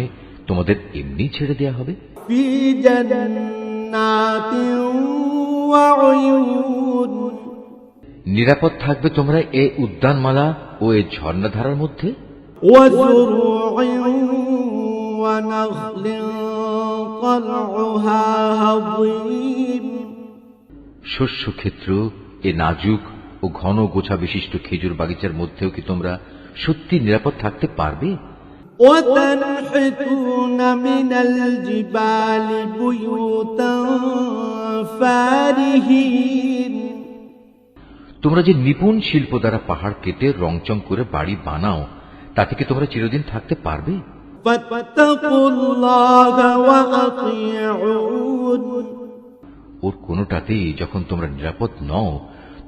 তোমাদের এমনি ছেড়ে দেয়া হবে? في جنات وعيون নিরাপদ থাকবে তোমরা এ উদ্যানমালা ও এ ঝর্ণাধারার মধ্যে। وزروع ونخل طلعها هضيم শস্যক্ষেত্র, এ নাজুক ও ঘন গোছা বিশিষ্ট খেজুর বাগিচার মধ্যেও কি তোমরা সত্যি নিরাপদ থাকতে পারবে? وتنحتون من الجبال بيوتا فارهين তোমরা যে নিপুণ শিল্প দ্বারা পাহাড় কেটে রংচং করে বাড়ি বানাও তাতে কি তোমরা চিরদিন থাকতে পারবে? فاتقوا الله وأطيعون ওর কোনোটাতেই যখন তোমরা নিরাপদ নও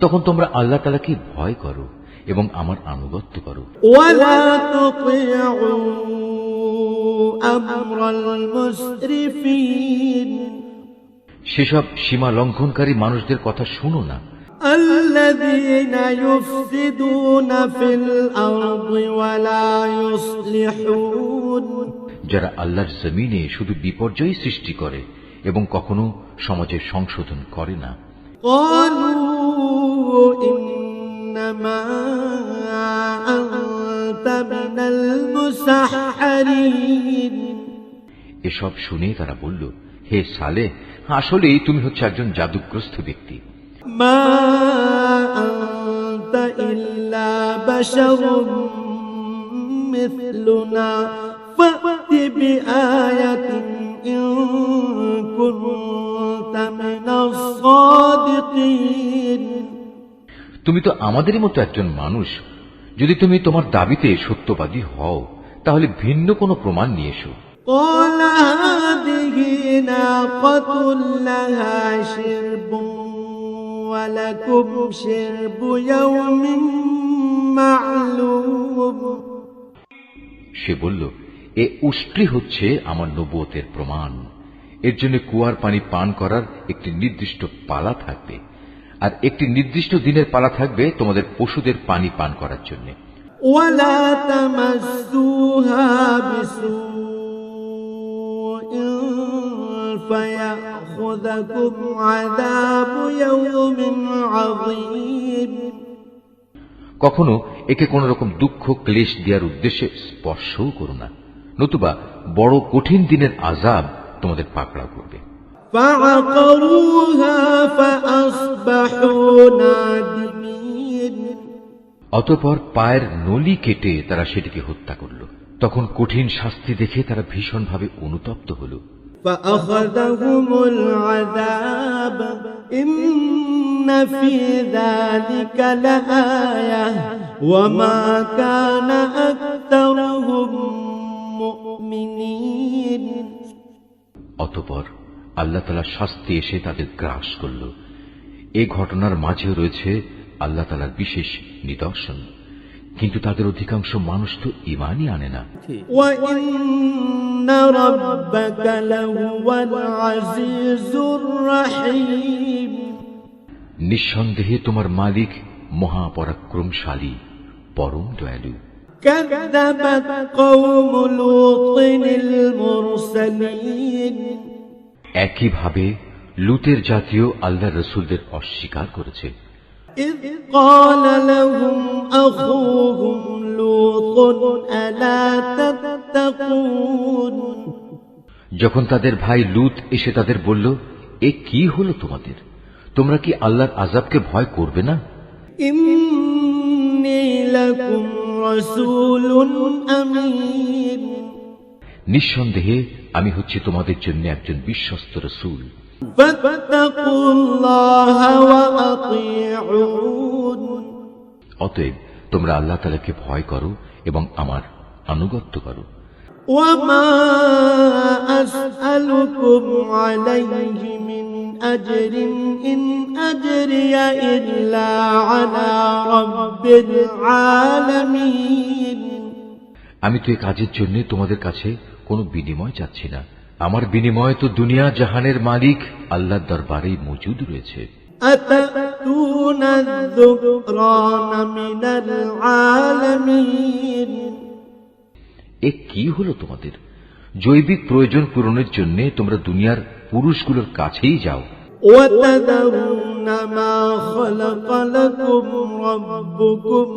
তখন তোমরা আল্লাহ তাআলাকে ভয় করো এবং আমার আনুগত্য করো। ولا تطيعوا أمر المسرفين সেসব সীমা লঙ্ঘনকারী মানুষদের কথা শুনো না, الذين يفسدون في الأرض ولا يصلحون যারা আল্লাহর জমিনে শুধু বিপর্যয় সৃষ্টি করে এবং কখনো সমাজের সংশোধন করে না। قالوا إنما أنت من المسحرين এসব শুনে তারা বলল, হে সালেহ, আসলেই তুমি হচ্ছে একজন জাদুগ্রস্ত ব্যক্তি। ما أنت إلا بشر مثلنا فأت بآية إن كنت من الصادقين তুমি তো আমাদেরই মতো একজন মানুষ, যদি তুমি তোমার দাবিতে সত্যবাদী হও তাহলে ভিন্ন কোনো প্রমাণ নিয়ে এসো। قال هذه ناقة لها شرب ولكم شرب يوم معلوم সে বলল, এ উষ্ট্রি হচ্ছে আমার নবুয়তের প্রমাণ। এর জন্য কুয়ার পানি পান করার একটি নির্দিষ্ট পালা থাকবে, আর একটি নির্দিষ্ট দিনের পালা থাকবে তোমাদের পশুদের পানি পান করার জন্য। ولا تمسوها بسوء فيأخذكم عذاب يوم عظيم কখনো একে কোন রকম দুঃখ ক্লেশ দেওয়ার উদ্দেশ্যে স্পর্শও করো না, নতুবা বড় কঠিন দিনের আযাব তোমাদের পাকড়াও করবে। فعقروها فأصبحوا نادمين অতঃপর পায়ের নলি কেটে তারা সেটিকে হত্যা করল। তখন কঠিন শাস্তি দেখে তারা ভীষণভাবে অনুতপ্ত হল। فأخذهم العذاب إن في ذلك لآية وما كان أكثرهم مؤمنين অতঃপর আল্লাহ তাআলার শাস্তি এসে তাদের গ্রাস করল। এই ঘটনার মাঝেও রয়েছে আল্লাহ তাআলার বিশেষ নিদর্শন, কিন্তু তাদের অধিকাংশ মানুষ তো ঈমানই আনে না। وإن ربك لهو العزيز الرحيم নিঃসন্দেহে তোমার মালিক মহাপরাক্রমশালী, পরম দয়ালু। كذبت قوم لوط المرسلين একইভাবে লুতের জাতীয় আল্লাহ রসুলদের অস্বীকার করেছে। إذ قال لهم أخوهم لوط ألا تتقون যখন তাদের ভাই লুত এসে তাদের বলল, এ কি হলো তোমাদের? তোমরা কি আল্লাহর আযাবকে ভয় করবে না? إني لكم رسول أمين নিঃসন্দেহে আমি হচ্ছি তোমাদের জন্য একজন বিশ্বস্ত রাসূল। فاتقوا الله وأطيعون অতএব তোমরা আল্লাহ তাআলাকে ভয় করো এবং আমার আনুগত্য করো। وما أسألكم عليه من أجر إن أجري إلا على رب العالمين আমি তো এই কাজের জন্য তোমাদের কাছে কোনো বিনিময় চাচ্ছি না। আমার বিনিময় তো দুনিয়া জাহানের মালিক আল্লাহর দরবারেই মজুদ রয়েছে। أتأتون الذكران من العالمين এ কি হলো তোমাদের? জৈবিক প্রয়োজন পূরণের জন্য তোমরা দুনিয়ার পুরুষগুলোর কাছেই যাও, وتذرون ما خلق لكم ربكم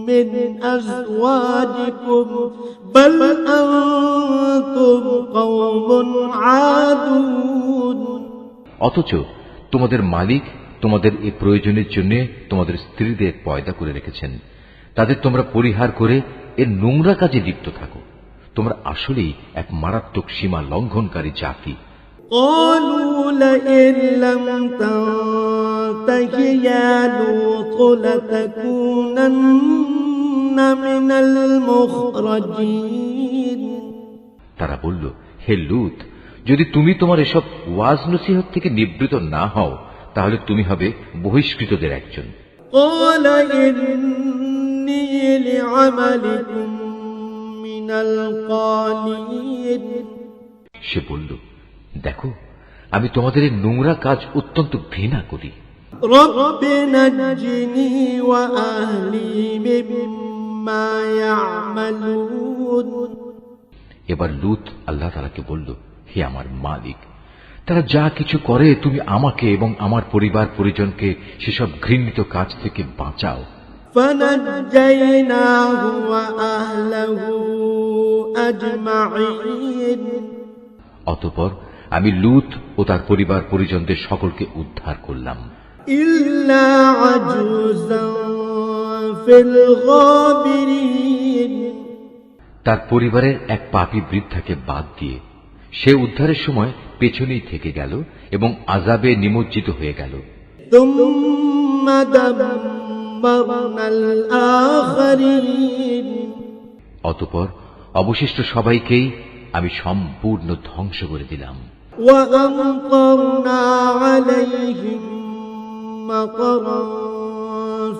من أزواجكم بل أنتم قوم عادون অথচ তোমাদের মালিক তোমাদের এই প্রয়োজনের জন্য তোমাদের স্ত্রীদের পয়দা করে রেখেছেন। তাদের তোমরা পরিহার করে এর নোংরা কাজে লিপ্ত থাকো। তোমরা আসলেই এক মারাত্মক সীমা লঙ্ঘনকারী জাতি। قالوا لئن لم تنته يا لوط لتكونن من المخرجين তারা বলল, হে লূত, যদি তুমি তোমার এসব ওয়াজ নসিহত থেকে নিবৃত না হও তাহলে তুমি হবে বহিষ্কৃতদের একজন। قال إني لعملكم من القالين সে বলল, দেখো, আমি তোমাদের এই নোংরা কাজ অত্যন্ত ঘৃণা করি। رب نجني وأهلي مما يعملون এবার লূত আল্লাহ তাআলাকে বলল, হে আমার মালিক, তারা যা কিছু করে তুমি আমাকে এবং আমার পরিবার পরিজনকে সেসব ঘৃণিত কাজ থেকে বাঁচাও। فنجيناه وأهله أجمعين অতঃপর আমি লূত ও তার পরিবার পরিজনদের সকলকে উদ্ধার করলাম, إلا عجوزا في الغابرين তার পরিবারের এক পাপী বৃদ্ধাকে বাদ দিয়ে। সে উদ্ধারের সময় পেছনেই থেকে গেল এবং আযাবে নিমজ্জিত হয়ে গেল। ثم دمرنا الآخرين অতঃপর অবশিষ্ট সবাইকেই আমি সম্পূর্ণ ধ্বংস করে দিলাম। وأمطرنا عليهم مطرا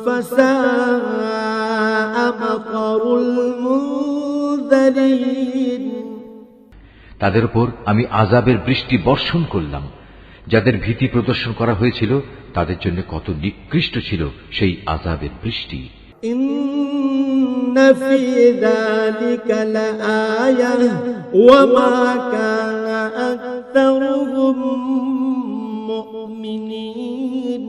فساء مطر المنذرين তাদের উপর আমি আযাবের বৃষ্টি বর্ষণ করলাম। যাদের ভীতি প্রদর্শন করা হয়েছিল তাদের জন্য কত নিকৃষ্ট ছিল সেই আযাবের বৃষ্টি। إن في ذلك لآية وما كان أكثرهم مؤمنين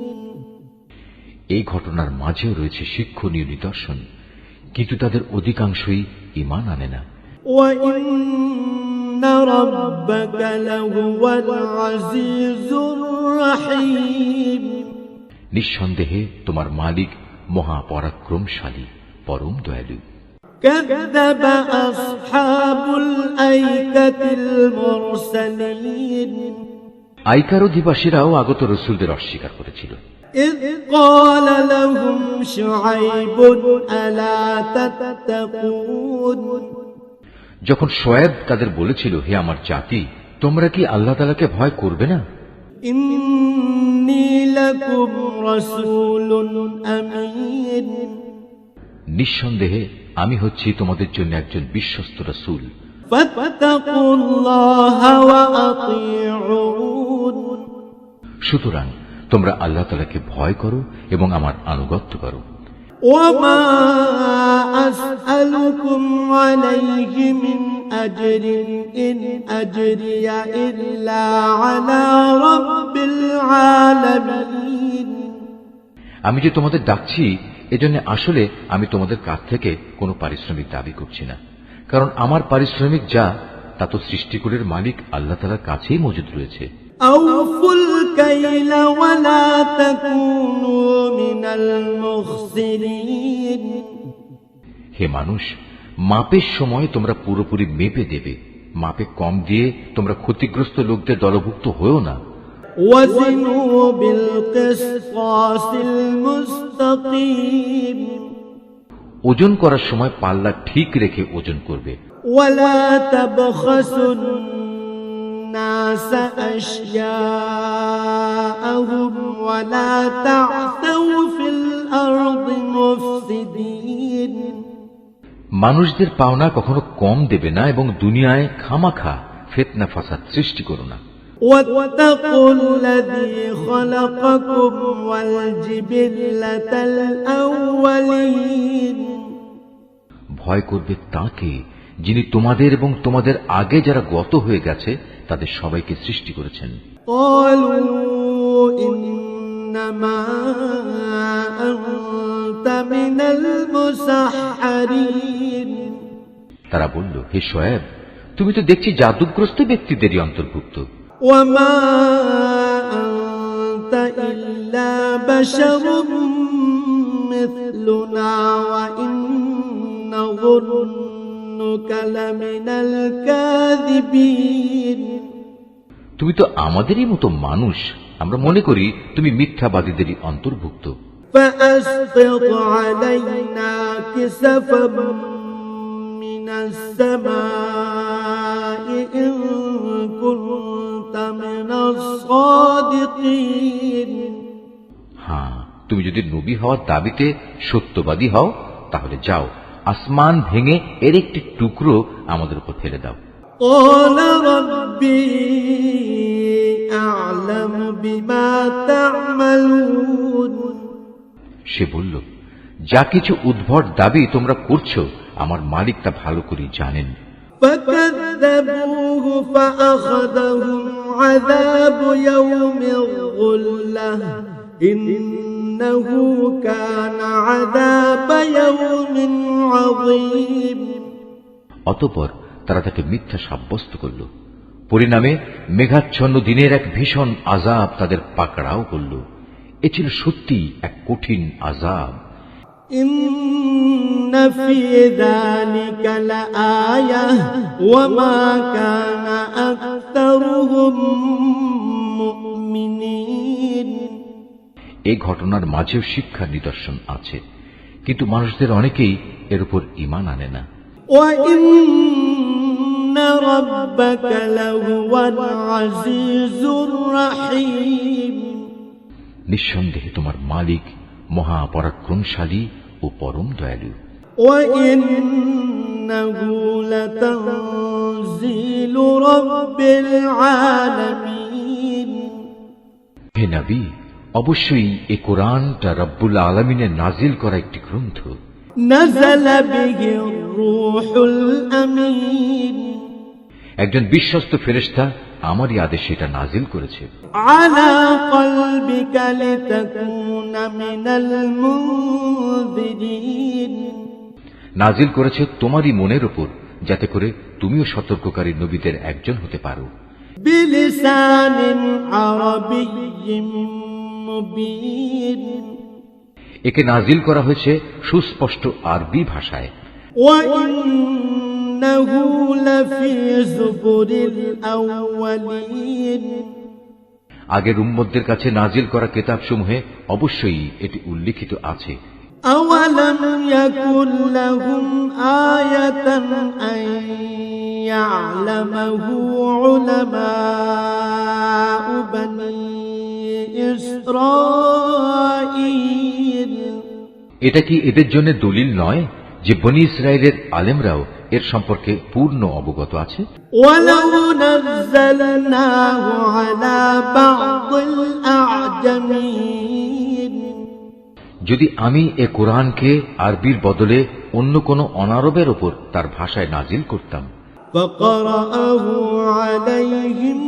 এই ঘটনার মাঝেও রয়েছে শিক্ষণীয় নিদর্শন, কিন্তু তাদের অধিকাংশই ঈমান আনে না। وإن ربك لهو العزيز الرحيم নিঃসন্দেহে তোমার মালিক মহাপরাক্রমশালী, পরম দয়ালু। كذب أصحاب الأيكة المرسلين আইকার অধিবাসীরাও আগত রসুলদের অস্বীকার করেছিল। إذ قال لهم شعيب ألا تتقون যখন শোয়েব তাদের বলেছিল, হে আমার জাতি, তোমরা কি আল্লাহ তাআলাকে ভয় করবে না? إني لكم رسول أمين নিঃসন্দেহে আমি হচ্ছি তোমাদের জন্য একজন বিশ্বস্ত রাসূল। فاتقوا الله وأطيعون সুতরাং তোমরা আল্লাহ তাআলাকে ভয় করো এবং আমার আনুগত্য করো। وما أسألكم عليه من أجر إن أجري إلا على رب العالمين আমি যে তোমাদের ডাকছি এজন্য আসলে আমি তোমাদের কাছ থেকে কোনো পারিশ্রমিক দাবি করছি না, কারণ আমার পারিশ্রমিক যা তা তো সৃষ্টিকুলের মালিক আল্লাহ তাআলার কাছেই মজুদ রয়েছে। أوفوا الكيل ولا تكونوا من المخسرين হে মানুষ, মাপের সময় তোমরা পুরোপুরি মেপে দেবে। মাপে কম দিয়ে তোমরা ক্ষতিগ্রস্ত লোকদের দলভুক্ত হয়েও না। وزنوا بالقسطاس المستقيم ওজন করার সময় পাল্লা ঠিক রেখে ওজন করবে। ولا تبخسوا الناس أشياءهم ولا تعثوا في الأرض مفسدين মানুষদের পাওনা কখনো কম দেবে না এবং দুনিয়ায় খামাখা ফিতনা ফাসাদ সৃষ্টি করো না। واتقوا الذي خلقكم والجبلة الأولين ভয় করবে তাকে যিনি তোমাদের এবং তোমাদের আগে যারা গত হয়ে গেছে তাদের সবাইকে সৃষ্টি করেছেন। قالوا إنما أنت من المسحرين তারা বলল, হে শোয়েব, তুমি তো দেখছি জাদুগ্রস্ত ব্যক্তিদেরই অন্তর্ভুক্ত। وما أنت إلا بشر مثلنا وإن نظنك لمن الكاذبين তুমি তো আমাদেরই মতো মানুষ, আমরা মনে করি তুমি মিথ্যাবাদীদেরই অন্তর্ভুক্ত। فأسقط علينا كسفا من السماء إن كنت من الصادقين হ্যাঁ, তুমি যদি নবী হওয়ার দাবিতে সত্যবাদী হও তাহলে যাও, আসমান ভেঙে এর একটি টুকরো আমাদের উপর ফেলে দাও। قال ربي أعلم بما تعملون সে বলল, যা কিছু উদ্ভট দাবি তোমরা করছো আমার মালিক তা ভালো করে জানেন। فكذبوه فأخذهم عذاب يوم الظلة إنه كان عذاب يوم عظيم অতঃপর তারা তাকে মিথ্যা সাব্যস্ত করল। পরিণামে মেঘাচ্ছন্ন দিনের এক ভীষণ আযাব তাদের পাকড়াও করল। এ ছিল সত্যি এক কঠিন আযাব। إن في ذلك لآية وما كان أكثرهم مؤمنين এই ঘটনার মাঝেও শিক্ষার নিদর্শন আছে, কিন্তু মানুষদের অনেকেই এর উপর ঈমান আনে না। وإن ربك لهو العزيز الرحيم নিঃসন্দেহে তোমার মালিক মহা পরাক্রমশালী ও পরম দয়ালু। وإنه لتنزيل رب العالمين হে নবী, অবশ্যই এ কোরআনটা রব্বুল আলামিনের নাজিল করা একটি গ্রন্থ। نزل به الروح الأمين একজন বিশ্বস্ত ফেরেশতা আমারই আদেশে এটা নাজিল করেছে। على قلبك لتكون من المنذرين নাজিল করেছে তোমারই মনের উপর, যাতে করে তুমিও সতর্ককারী নবীদের একজন হতে পারো। بلسان عربي مبين একে নাজিল করা হয়েছে সুস্পষ্ট আরবি ভাষায়। وإنه لفي زبر الأولين আগের উম্মতদের কাছে নাজিল করা কিতাবসমূহে অবশ্যই এটি উল্লিখিত আছে। أولم يكن لهم آية أن يعلمه علماء بني إسرائيل এটা কি এদের জন্য দলিল নয় যে বনী ইসরায়েলের আলেমরাও এর সম্পর্কে পূর্ণ অবগত আছে? ولو نزلناه على بعض الأعجمين যদি আমি এ কোরআনকে আরবির বদলে অন্য কোন অনারবের ওপর তার ভাষায় নাজিল করতাম, فقرأه عليهم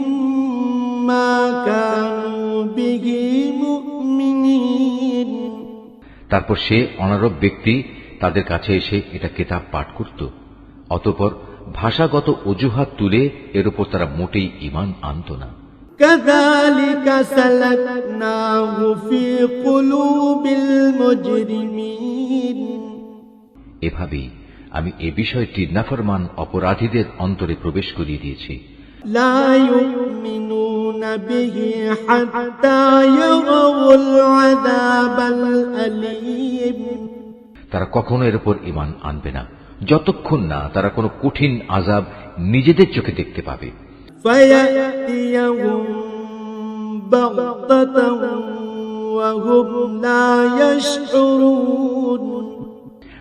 ما كانوا به مؤمنين তারপর সে অনারব ব্যক্তি তাদের কাছে এসে এটা কিতাব পাঠ করত, অতঃপর ভাষাগত অজুহাত তুলে এর উপর তারা মোটেই ঈমান আনত না। كذلك سلكناه في قلوب المجرمين এভাবেই আমি এ বিষয়টি নাফরমান অপরাধীদের অন্তরে প্রবেশ করিয়ে দিয়েছি। لا يؤمنون به حتى يروا العذاب الأليم তারা কখনো এর উপর ঈমান আনবে না যতক্ষণ না তারা কোনো কঠিন আযাব নিজেদের চোখে দেখতে পাবে। فيأتيهم بغتة وهم لا يشعرون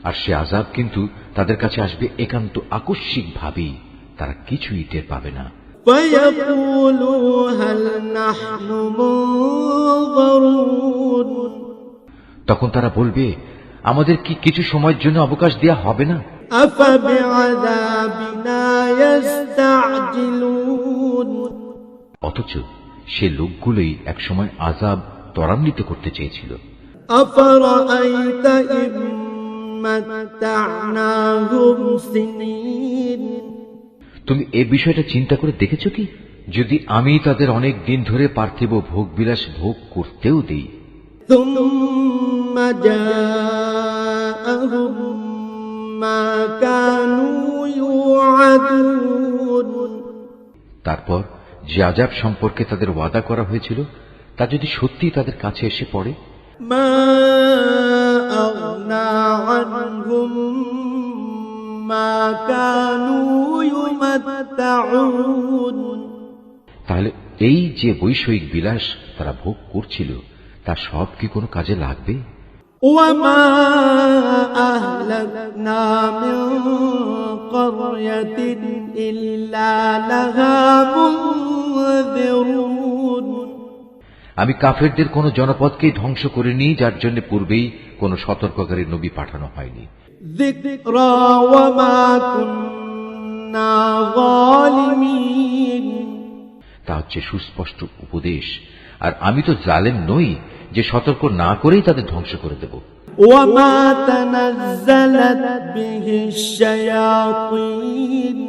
আর সে আযাব কিন্তু তাদের কাছে আসবে একান্ত আকস্মিক ভাবেই, তারা কিছুই টের পাবে না। فيقولوا هل نحن منظرون তখন তারা বলবে, আমাদের কি কিছু সময়ের জন্য অবকাশ দেয়া হবে না? أفبعذابنا يستعجلون অথচ সে লোকগুলোই একসময় আযাব ত্বরান্বিত করতে চেয়েছিল। أفرأيت إن متعناهم سنين তুমি এ বিষয়টা চিন্তা করে দেখেছো কি? যদি আমি তাদের অনেক দিন ধরে পার্থিব ভোগ বিলাস ভোগ করতেও দেই, ثم جاءهم ما كانوا يوعدون তারপর যে আযাব সম্পর্কে তাদের ওয়াদা করা হয়েছিল তা যদি সত্যি তাদের কাছে এসে পড়ে, ما أغنى عنهم ما كانوا يمتعون তাহলে এই যে বৈষয়িক বিলাস তারা ভোগ করছিল তা সব কি কোনো কাজে লাগবে? وما أهلكنا من قرية إلا لها منذرون আমি কাফেরদের কোন জনপদকেই ধ্বংস করিনি যার জন্য পূর্বেই কোন সতর্ককারী নবী পাঠানো হয়নি। ذكرى وما كنا ظالمين তা হচ্ছে সুস্পষ্ট উপদেশ, আর আমি তো জালেম নই যে সতর্ক না করেই তাদের ধ্বংস করে দেব। وما تنزلت به الشياطين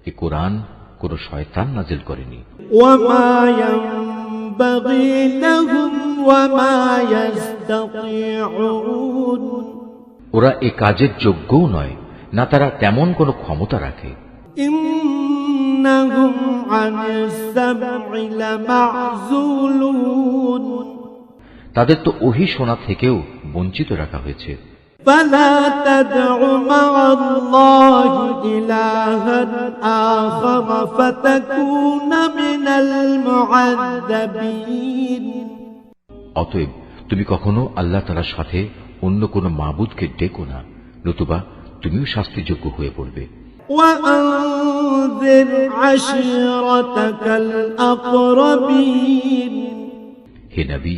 এ কোরআন কোন শয়তান নাজিল করেনি। وما ينبغي لهم وما يستطيعون ওরা এ কাজের যোগ্যও নয়, না তারা তেমন কোনো ক্ষমতা রাখে। إنهم عن السمع لمعزولون তাদের তো ওহী শোনা থেকেও বঞ্চিত রাখা হয়েছে। فلا تدع مع الله إلها آخر فتكون من المعذبين অতএব তুমি কখনো আল্লাহ তাআলার সাথে অন্য কোনো মাবুদকে ডেকো না, নতুবা তুমিও শাস্তিযোগ্য হয়ে পড়বে। وأنذر عشيرتك الأقربين হে নবী,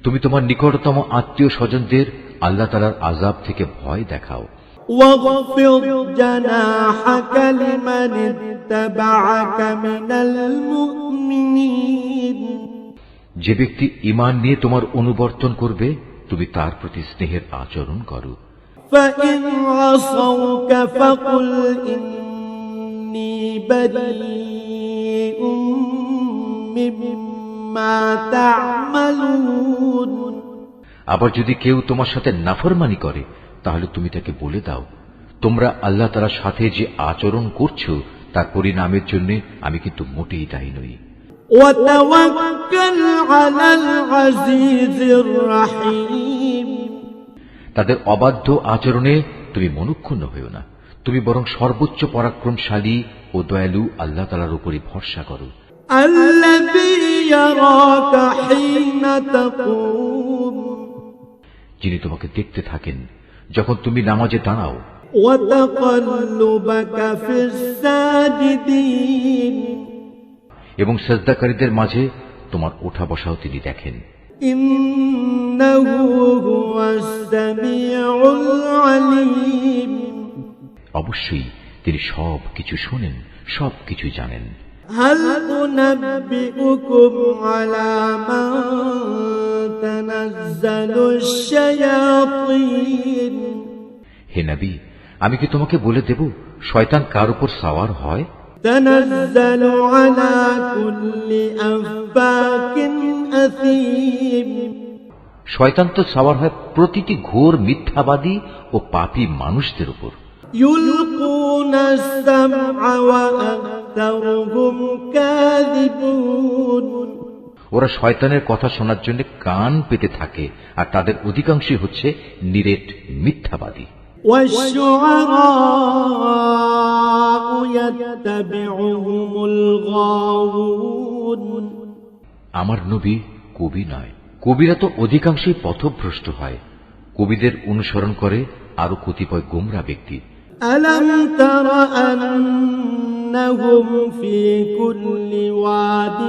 তুমি তোমার নিকটতম আত্মীয় স্বজনদের আল্লাহ তাআলার আযাব থেকে ভয় দেখাও। واخفض جناحك لمن اتبعك من المؤمنين যে ব্যক্তি ঈমান নিয়ে তোমার অনুবর্তন করবে তুমি তার প্রতি স্নেহের আচরণ করো। فإن عصوك فقل إني بريء مما تعملون আবার যদি কেউ তোমার সাথে নাফরমানি করে তাহলে তুমি তাকে বলে দাও, তোমরা আল্লাহ তাআলার সাথে যে আচরণ করছো তার পরিণামের জন্য আমি কিন্তু মোটেই দায়ী নই। وتوكل على العزيز الرحيم তাদের অবাধ্য আচরণে তুমি মনক্ষুণ্ণ হইও না, তুমি বরং সর্বোচ্চ পরাক্রমশালী ও দয়ালু আল্লাহ তাআলার উপরই ভরসা করো। الذي يراك حين تقوم যিনি তোমাকে দেখতে থাকেন যখন তুমি নামাজে দাঁড়াও, وتقلبك في الساجدين এবং সিজদাকারীদের মাঝে তোমার ওঠা বসাও তিনি দেখেন। إنه هو السميع العليم অবশ্যই তিনি সব কিছু শোনেন, সব কিছু জানেন। هل أنبئكم على من تنزل الشياطين হে নবী, আমি কি তোমাকে বলে দেব শয়তান কার উপর সাওয়ার হয়? تنزل على كل أفاك أثيم শয়তান তো সাওয়ার হয় প্রতিটি ঘোর মিথ্যাবাদী ও পাপী মানুষদের উপর। يلقون السمع وأكثرهم كاذبون ওরা শয়তানের কথা শোনার জন্য কান পেতে থাকে, আর তাদের অধিকাংশই হচ্ছে নিরেট মিথ্যাবাদী। والشعراء يتبعهم الغاوون আমার নবী কবি নয়, কবিরা তো অধিকাংশই পথভ্রষ্ট হয়। কবিদের অনুসরণ করে আরো কতিপয় গোমরা ব্যক্তি। ألم تر أنهم في كل واد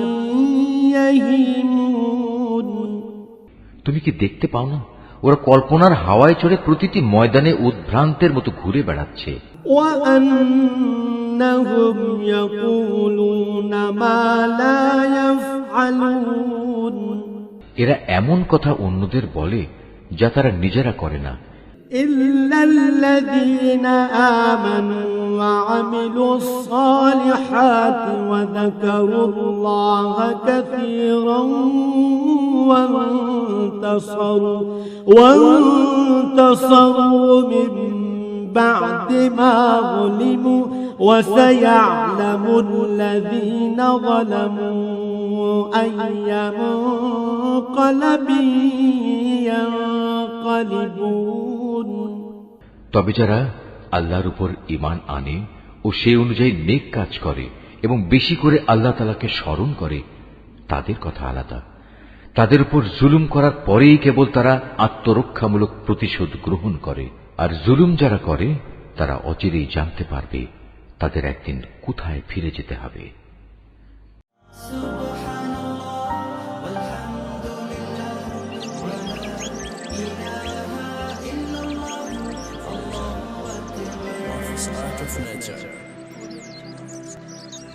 يهيمون তুমি কি দেখতে পাও না, ওরা কল্পনার হাওয়ায় চড়ে প্রতিটি ময়দানে উদ্ভ্রান্তের মতো ঘুরে বেড়াচ্ছে। وأنهم يقولون ما لا يفعلون এরা এমন কথা অন্যদের বলে যা তারা নিজেরা করে না। إلا الذين آمنوا وعملوا الصالحات وذكروا الله كثيرا وانتصروا من بعد ما ظلموا وسيعلم الذين ظلموا أي منقلب ينقلبون তবে যারা আল্লাহর উপর ঈমান আনে ও সেই অনুযায়ী নেক কাজ করে এবং বেশি করে আল্লাহ তাআলাকে স্মরণ করে, তাদের কথা আলাদা। তাদের উপর জুলুম করার পরেই কেবল তারা আত্মরক্ষামূলক প্রতিশোধ গ্রহণ করে। আর জুলুম যারা করে তারা অচিরেই জানতে পারবে তাদের একদিন কোথায় ফিরে যেতে হবে। Art of Nature.